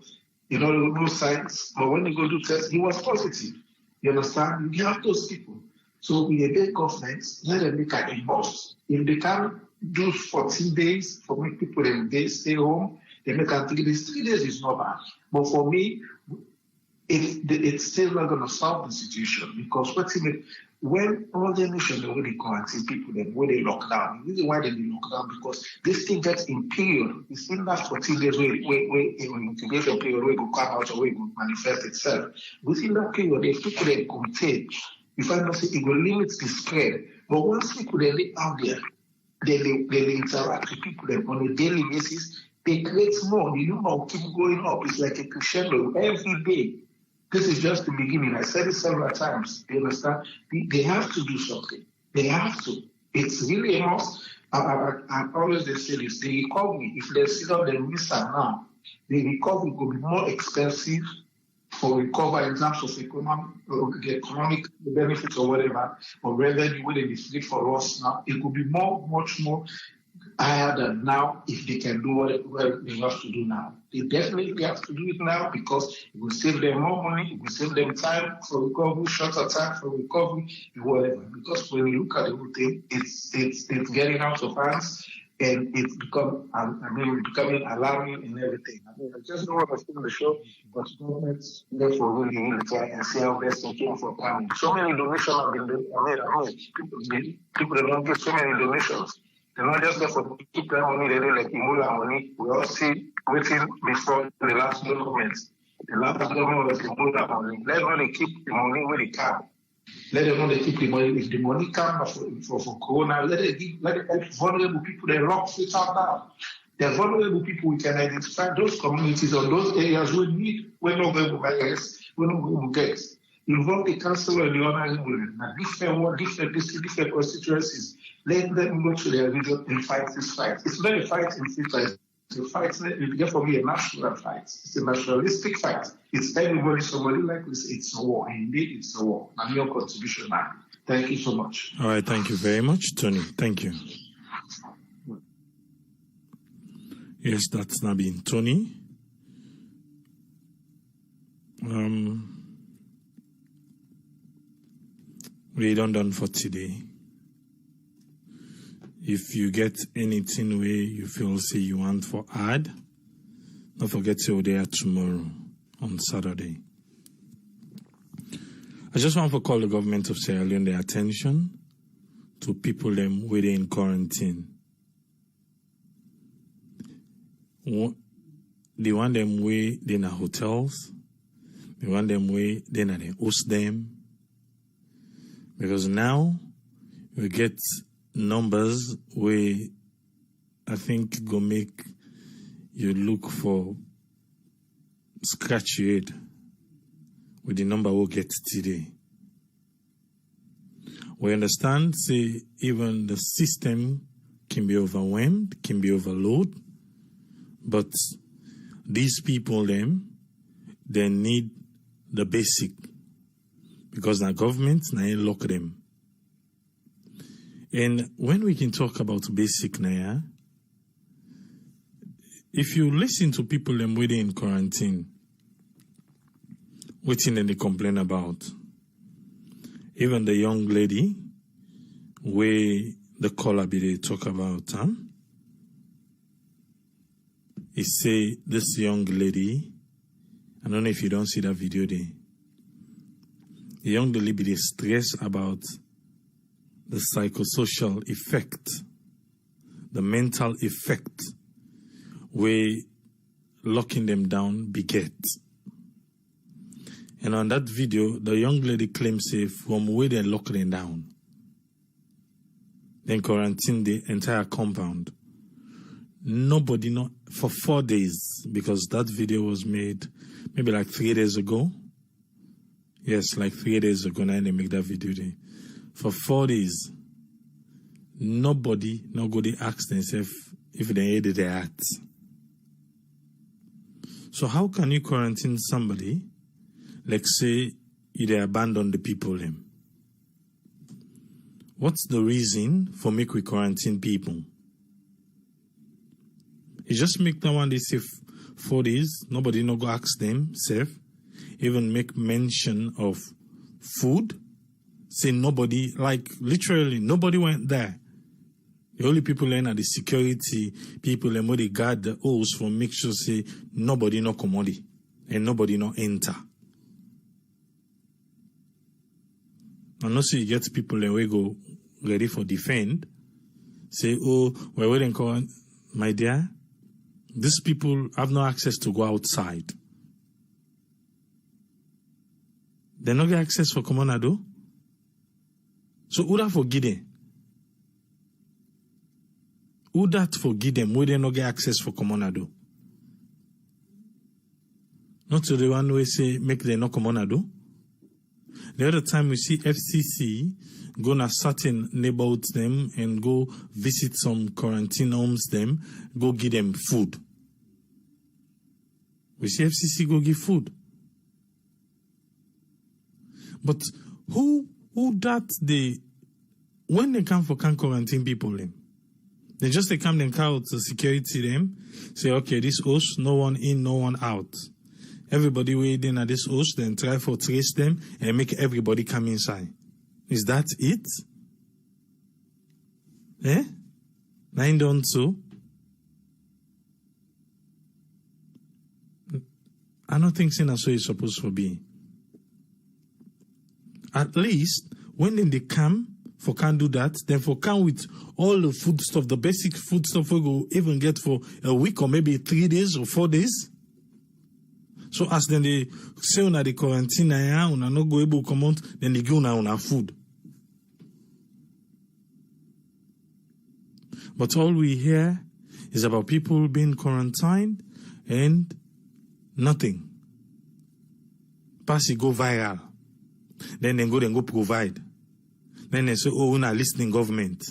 No signs. But when they go do test, he was positive. You understand? You have those people. So with a big government, let them make an impulse. If they can do 14 days for make people they stay home, they make 3 days. 3 days is not bad. But for me, it's still not going to solve the situation because when all the nations already quarantine people, then when they lock down, the reason why they lock down because this thing gets in period. It's in that 14 days where incubation period where it will come out or where it will manifest itself. Within that period, if people they contain, you find out it will limit the spread. But once people they live out there, they interact with people on a daily basis. They create more. The number keep going up. It's like a crescendo every day. This is just the beginning. I said it several times. You understand? They have to do something. They have to. It's really a must. I always say this. The recovery, if they sit down and miss out now, the recovery will be more expensive for recovery in terms of the economic benefits or whatever, or revenue will be free for us now. It could be much more higher than now if they can do what they have to do now. They definitely have to do it now because it will save them more money, it will save them time for recovery, shorter time for recovery, whatever. Because when you look at the whole thing, it's getting out of hands and it's becoming alarming and everything. I just don't want to film the show, but governments therefore really try and see how best they can for planning. So many donations have been done. People don't get so many donations. They're not just there for people money, they do like Imola money. We all see waiting before the last moment. The last government was to hold that money. Let them know they keep the money where they can. Let them know they keep the money. If the money comes for Corona, let them help vulnerable people. They lock it out now. The vulnerable people, we can identify those communities or those areas we need. We're not going to get. Involve the council and the honorable different constituencies. Let them go to their region and fight this fight. It's not a fight in freestyle. It's a fight, for me, a national fight. It's a nationalistic fight. It's everybody, somebody like this. It's a war. Indeed, it's a war. And your contribution now. Thank you so much. All right, thank you very much, Tony. Thank you. Yes, that's now been Tony. We're done for today. If you get anything where you feel say you want for add, don't forget to be there tomorrow on Saturday. I just want to call the government of Sierra Leone their attention to people them waiting in quarantine. They want them way they in hotels. They want them way they they host them. Because now we get numbers where I think go make you look for scratch your head with the number we'll get today. We understand, say, even the system can be overwhelmed, can be overloaded, but these people, they need the basic, because the government, now lock them. And when we can talk about basic now, if you listen to people them waiting in quarantine, waiting and they complain about, even the young lady, where the caller be they talk about, he say this young lady, I don't know if you don't see that video there, the young lady be they stress about the psychosocial effect, the mental effect, where locking them down beget. And on that video, the young lady claims say from where they lock them down, then quarantine the entire compound. Nobody know for 4 days, because that video was made maybe like 3 days ago. Yes, like 3 days ago now they make that video there. For 4 days, nobody ask themselves if they ate their acts. So how can you quarantine somebody, like say they abandon the people them? What's the reason for make we quarantine people? You just make that one they say 4 days, nobody no go ask them, self, even make mention of food. Say nobody, like literally nobody went there. The only people in are the security people and where they guard the house for make sure say nobody no commodity and nobody no enter. And also you get people and we go ready for defend. Say, oh, we're waiting for my dear. These people have no access to go outside. They no get access for Comonado. So who that forgive them? Who that forgive them where they no get access for Comonado? Not to the one who say make them no Comonado. The other time we see FCC go to certain neighborhoods them and go visit some quarantine homes them, go give them food. We see FCC go give food. But who that they, when they come for quarantine people them, they just they come and call to security them, say, okay, this house, no one in, no one out. Everybody waiting at this house, then try for trace them and make everybody come inside. Is that it? Eh? 9 done so. I don't think so it's supposed to be. At least when they come for can't do that, then for come with all the food stuff, the basic food stuff we go even get for a week or maybe 3 days or 4 days. So as then they say una the quarantine una no go able come out, then they give una food. But all we hear is about people being quarantined and nothing. Pass it go viral. Then they go provide. Then they say, oh, we're not listening government.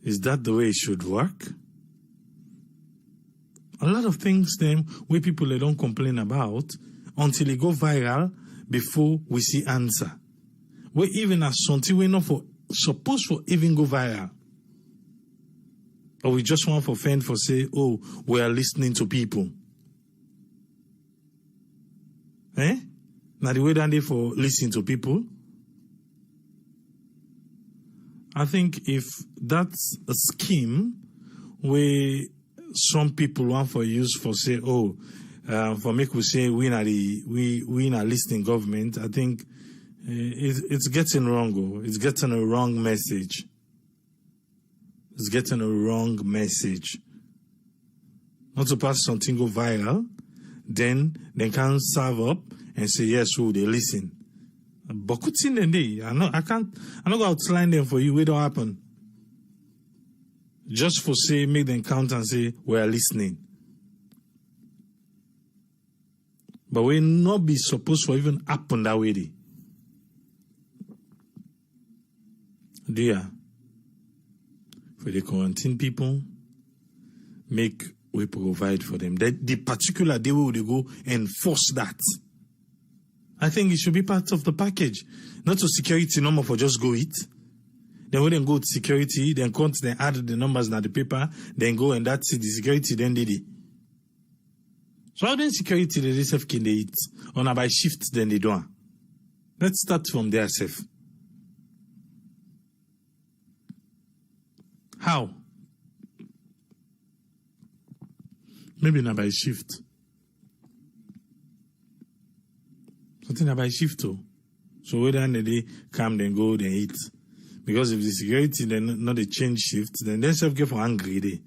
Is that the way it should work? A lot of things then where people they don't complain about until they go viral before we see answer. We even as something we're not supposed for even go viral. Or we just want for fend for say, oh, we are listening to people. Now the way that they for listening to people. I think if that's a scheme where some people want for use for say, oh, for make we say we not listening government, I think it's getting wrong. Oh. It's getting a wrong message. It's getting a wrong message. Not to pass something go viral, then they can serve up and say yes, oh, they listen. But in the day, I'm not going to outline them for you. What don't happen? Just for say, make them count and say, we are listening. But we not be supposed to even happen that way. Dear, for the quarantine people, make we provide for them. The particular day we will go enforce that. I think it should be part of the package. Not to security number for just go eat. Then we then go to security, then count, then add the numbers in the paper, then go and that's it. The security then did it. So how then security they self can they eat? Or now by shift then they don't. Let's start from there self. How? Maybe not by shift. Something about shift too. So whether they come, then go, then eat. Because if the security then not they change shift, then they self get for angry day.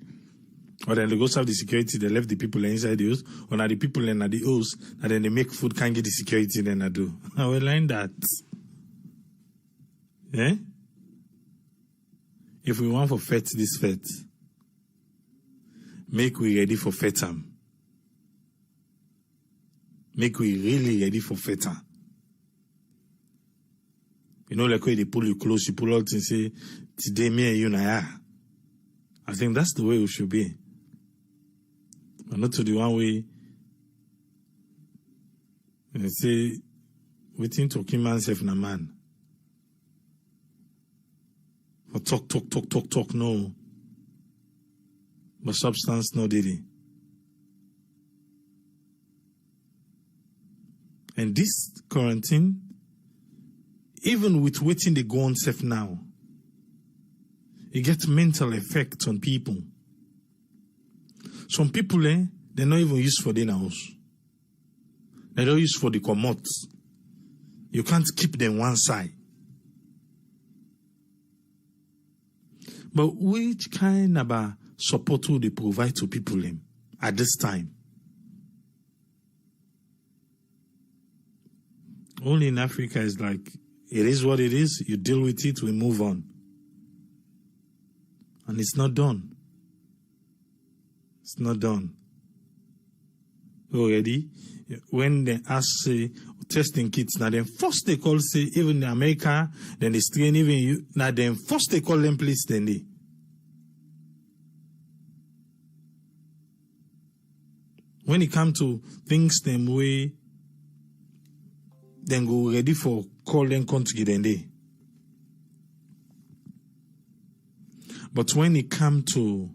Or then they go serve the security, they left the people inside the house, or now the people in the house, and then they make food, can't get the security, then I do. I will learn that. Yeah? If we want for fet this fet, make we ready for fetam. Make we really ready for feta. You know, like when they pull you close, you pull out and say, today me and you na. I think that's the way we should be. But not to the one way and say, waiting talking man self na man. For talk, no. But substance, no did it. And this quarantine, even with waiting they go on safe now, it gets mental effect on people. Some people, they're not even used for their house. They're not used for the commots. You can't keep them one side. But which kind of support will they provide to people at this time? Only in Africa is like, it is what it is, you deal with it, we move on. And it's not done. It's not done. Already, when they ask, say, testing kits, now then first they call, say, even in America, then they strain even you, now then first they call them please, then they. When it comes to things them way, then go ready for call them country then they. But when it comes to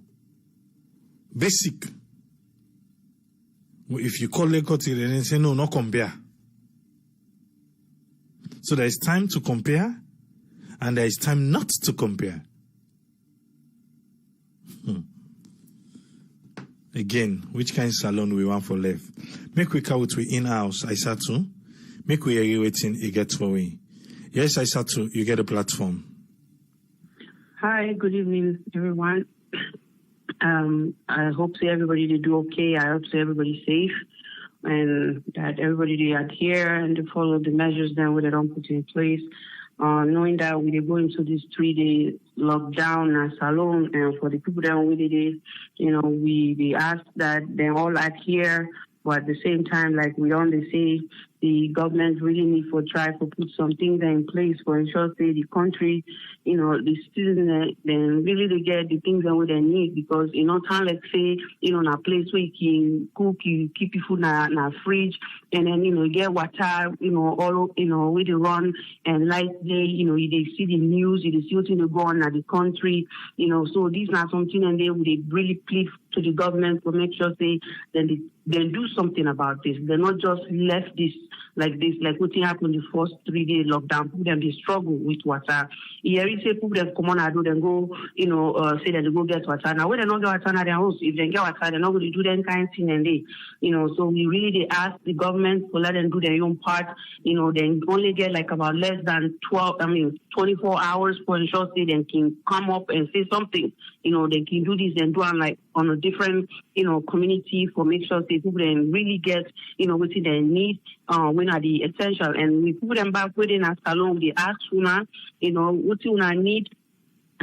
basic, if you call them country then they say no compare. So there is time to compare and there is time not to compare. Again, which kind of salon we want for left? Make we count we in-house, Aisatu. Make we agree waiting, it gets for we. Yes, Aisatu, you get a platform. Hi, good evening, everyone. I hope everybody did do okay. I hope everybody's safe. and that everybody they adhere and they follow the measures then we don't put in place. Knowing that we go into this 3-day lockdown and salon, and for the people that we did, we ask that they all adhere, but at the same time, like we only say, the government really need to try to put some things in place for ensure say the country, the students then really they get the things that they need, because time like say, in a place where you can cook, you keep your food in a fridge, and then you get water, all where they run, and like they, they see the news, they see what's going on at the country, so these are something, and they really plead to the government to make sure they do something about this. They're not just left this like what happened the first 3-day lockdown. People them they struggle with water. Here you say people them come on and do then go, say that they go get water. Now when they not get water in their house, if they get water, they're not going to do that kind of thing, and they, so we really they ask the government to let them do their own part. They only get like about less than 24 hours for ensure say they can come up and say something. They can do this and do on like on a different, community for make sure say people then really get, what they need, when are the essential, and we put them back within a salon. We ask what you need.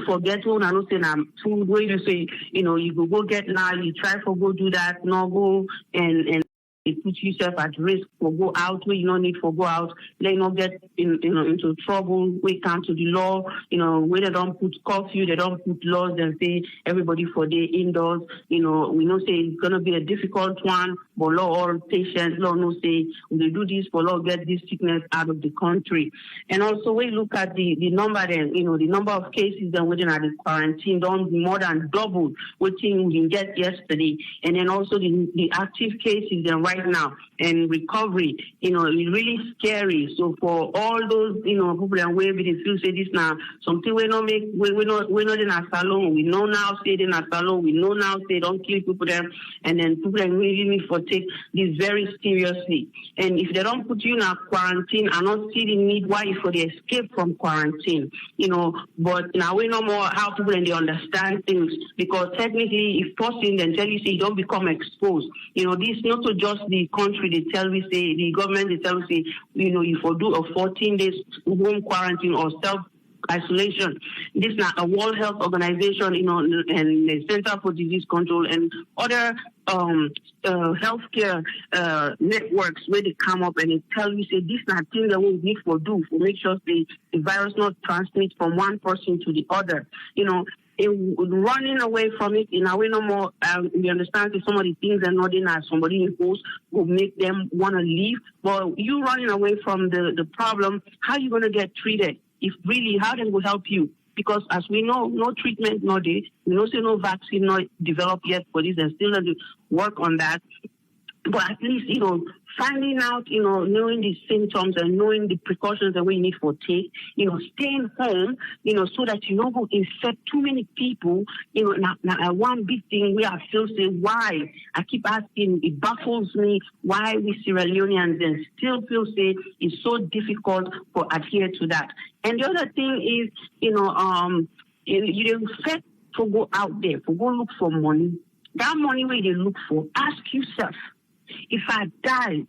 Forget one and say food where you say, you go get now, you try for go do that, no go and it puts yourself at risk for go out where you don't need for go out. Let you not get into trouble. We come to the law, where they don't put curfew, they don't put laws and say everybody for the indoors. We know say it's gonna be a difficult one, but law all patients, law no say we do this for law get this sickness out of the country. And also we look at the number then, the number of cases then within the quarantine don't more than double what we can get yesterday. And then also the active cases then right now and recovery, it's really scary. So for all those, people that way they feel say this now, something we not make, we're not in a salon. We know now say in a salon. We know now say don't kill people there, and then people that really need to take this very seriously. And if they don't put you in a quarantine, I not see the need why you for the escape from quarantine, But now we know more how people and they understand things, because technically, if person then tell you say you don't become exposed, this not to just the country they tell me say the government they tell me say you for do a 14 days home quarantine or self-isolation. This is not a World Health Organization, and the Center for Disease Control and other healthcare networks where they come up and they tell you say this is not thing that we need for do for make sure the virus not transmit from one person to the other. Running away from it in a way no more. We understand that some of the things are not in as somebody imposed will make them want to leave. But you running away from the problem, how are you going to get treated? If really, how they will help you? Because as we know, no treatment, no day. We know say no vaccine not developed yet for this, and still have to work on that. But at least, finding out, knowing the symptoms and knowing the precautions that we need to take, staying home, so that you don't go infect too many people, now one big thing we are still saying why. I keep asking, it baffles me why we Sierra Leoneans then still feel say it's so difficult to adhere to that. And the other thing is, you don't expect to go out there, to go look for money. That money where they look for, ask yourself, if I die,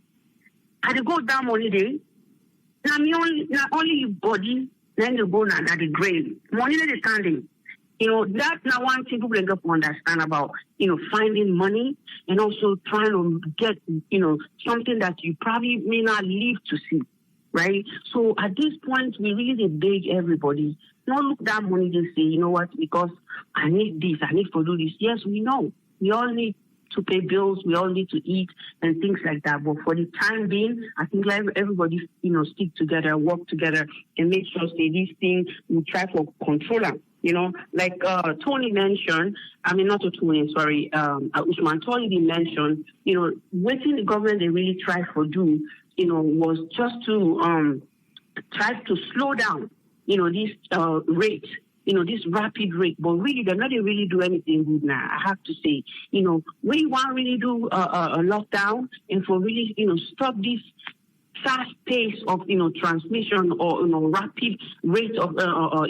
I go down money there. Not only your body, then you go now at the grave. Money that is standing. That's not one thing people have to understand about, finding money and also trying to get, something that you probably may not live to see, right? So at this point, we really beg everybody, not look that money and say, you know what, because I need this, I need to do this. Yes, we know. We all need to pay bills, we all need to eat and things like that. But for the time being, I think like everybody, stick together, work together, and make sure say these things we try to control them. Like Tony mentioned, Usman Tony mentioned, what the government they really try to do, was just to try to slow down, this rate. This rapid rate, but really they're not really do anything good now. I have to say, we want to really do a lockdown and for really, stop this fast pace of, transmission or, rapid rate of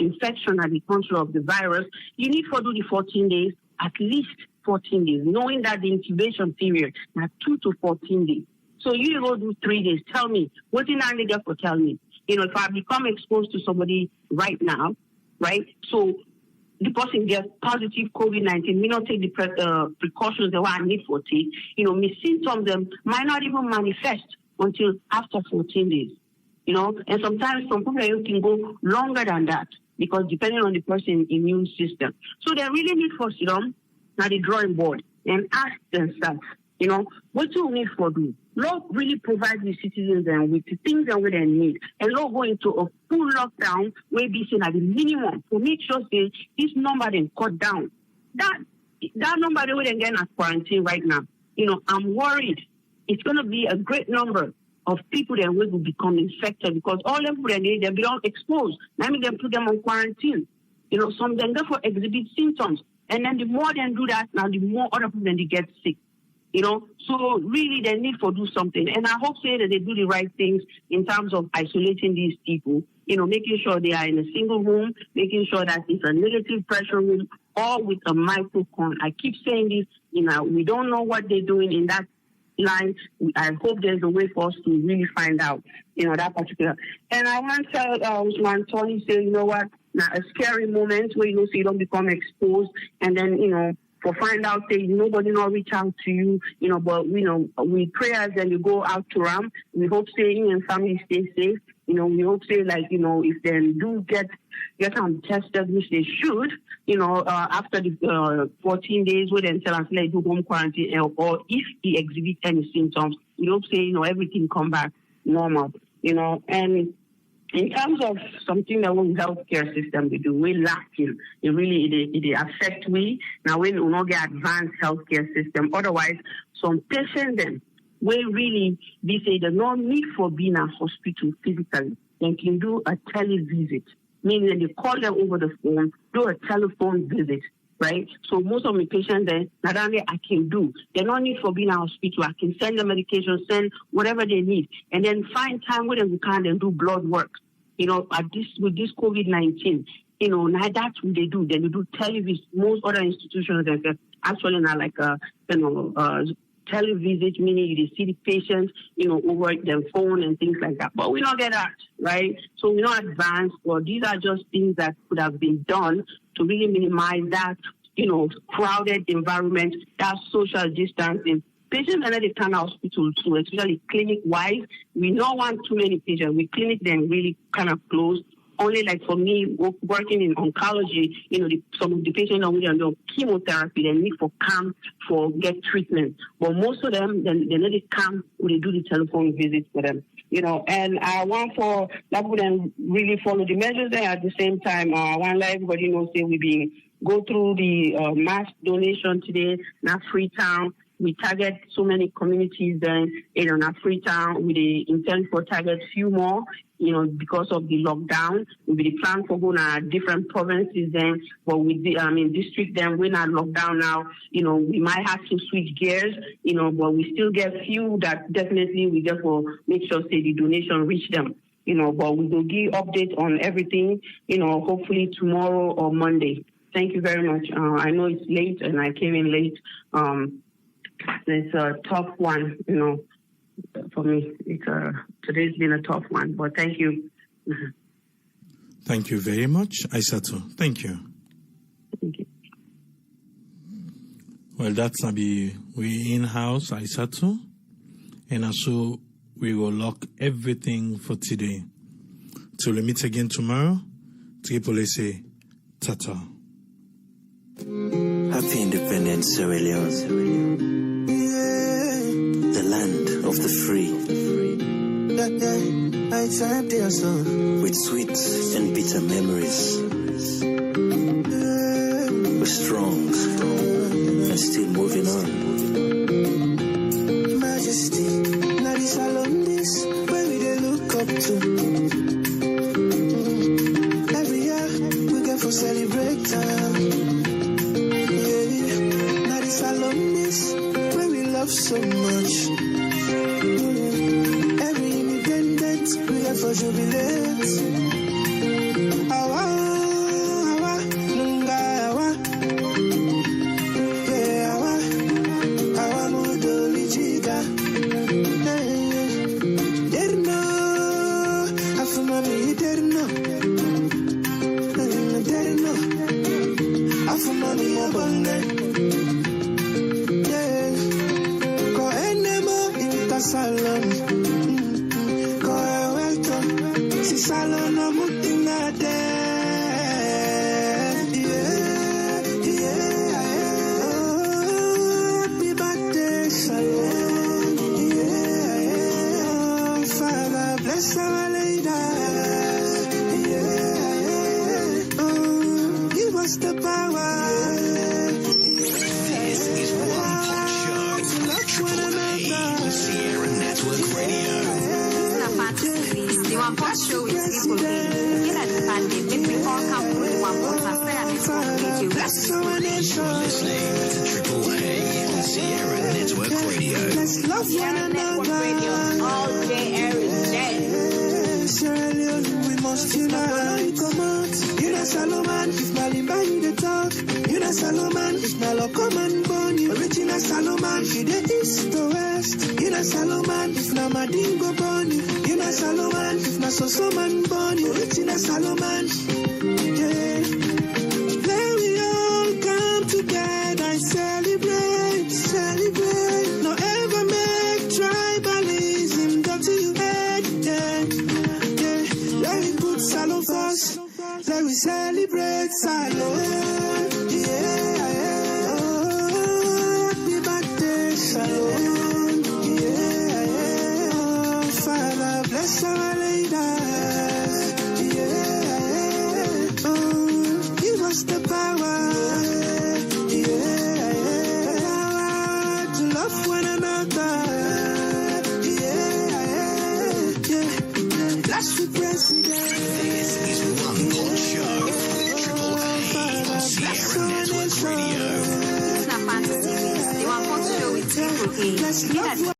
infection at the control of the virus. You need to do the 14 days, at least 14 days, knowing that the incubation period now 2 to 14 days. So you go do 3 days. Tell me, what did I nigga for tell me? You know, if I become exposed to somebody right now, right? So the person gets positive COVID-19, me not take the precautions that I need for take. You know, me symptoms them might not even manifest until after 14 days. You know, and sometimes some people can go longer than that because depending on the person's immune system. So they really need for sit down at the drawing board and ask themselves, you know, what do we need for do? Lord really provide the citizens and with the things that we need. And Lord go into a full lockdown where be seen at the minimum to make sure that this number then cut down. That number they wouldn't get at quarantine right now. You know, I'm worried it's gonna be a great number of people that will become infected because all them people they become exposed. Now me them put them on quarantine. You know, some then therefore exhibit symptoms. And then the more they do that, now the more other people then they get sick. You know, so really they need to do something. And I hope say that they do the right things in terms of isolating these people, you know, making sure they are in a single room, making sure that it's a negative pressure room or with a microphone. I keep saying this, you know, we don't know what they're doing in that line. I hope there's a way for us to really find out, you know, that particular. And I want to tell Usman Tony, say, you know what, now a scary moment where, you know, so you don't become exposed and then, you know, for find out, say, nobody not reach out to you, you know, but, you know, we prayers and you go out to Ram. We hope, say, you and family stay safe. You know, we hope, say, like, you know, if they do get tested, which they should, you know, after the 14 days, we then tell us, like, do home quarantine, or if he exhibits any symptoms, we hope, say, you know, everything come back normal, you know, and in terms of something that we healthcare system we do, we lacking. It really it affect we. Now we will not get advanced healthcare system. Otherwise, some patients then we really they say there's no need for being a hospital physically. They can do a televisit, meaning they call them over the phone, do a telephone visit. Right? So most of my patients then, not only I can do, they don't need for being in a hospital. I can send them medication, send whatever they need, and then find time where we can and do blood work. You know, with this COVID-19, you know, now that's what they do. Then they do television. Most other institutions that actually not like televisit, meaning you see the patients, you know, over their phone and things like that. But we don't get that, right? So we're not advanced. Well, these are just things that could have been done to really minimize that, you know, crowded environment, that social distancing. Patients are not the kind of hospital too, especially clinic-wise. We don't want too many patients. We clinic them really kind of close. Only like for me, working in oncology, you know, some of the patients are on chemotherapy. They need for come for get treatment. But most of them, they need to come when they do the telephone visits for them. You know, and I want for that would then really follow the measures there at the same time. I want to let everybody know, say we go through the mass donation today, not Freetown. We target so many communities then, you know, not Freetown. We intend for target few more, you know, because of the lockdown. We plan for going to different provinces then, but with the, district then, we're not locked down now. You know, we might have to switch gears, you know, but we still get few that definitely we therefore make sure, say, the donation reach them. You know, but we will give update on everything, you know, hopefully tomorrow or Monday. Thank you very much. I know it's late and I came in late. It's a tough one, you know, for me. Today's been a tough one, but thank you. Thank you very much, Aissatou. Thank you. Thank you. Well, that's we in-house, Aissatou, and also we will lock everything for today. Till we meet again tomorrow, Tripoli say, ta-ta. Happy Independence, Sierra Leone. The land of the free. With sweet and bitter memories. We're strong and still moving on. Majesty, now this alone this where we they look up to. Every year we get for celebrate time. Yeah, now this alone this where we love so much. Every independent we get for jubilate. Awa, nunga awa. Yeah, awa mudo lijiga. Hey. Triple A on Sierra Network Radio. Let's love one another. All day, every day. Sierra Leone, we must unite. Come out. You know Salomon, if Malimba you the talk. You know Salomon, if Nalocoman Bonnie. Original Salomon, you the east to west. You know Salomon, if Namadingo Bonnie. You know Salomon, if Nasosoman Bonnie. Original Salomon, yeah. Then we all come together and celebrate, celebrate. No ever make tribalism dirty you head, yeah, yeah. Let me put Salon first. Let me celebrate Salon, yeah, yeah. Oh, happy birthday, Salon, yeah, yeah. Oh, Father, bless our leaders, yeah, oh, give us the power, yeah, power to love one another, yeah, yeah. Bless the president. This is One Pot Show with Triple A on Sierra Network Radio. It's not fantasy. They want to show with Triple A.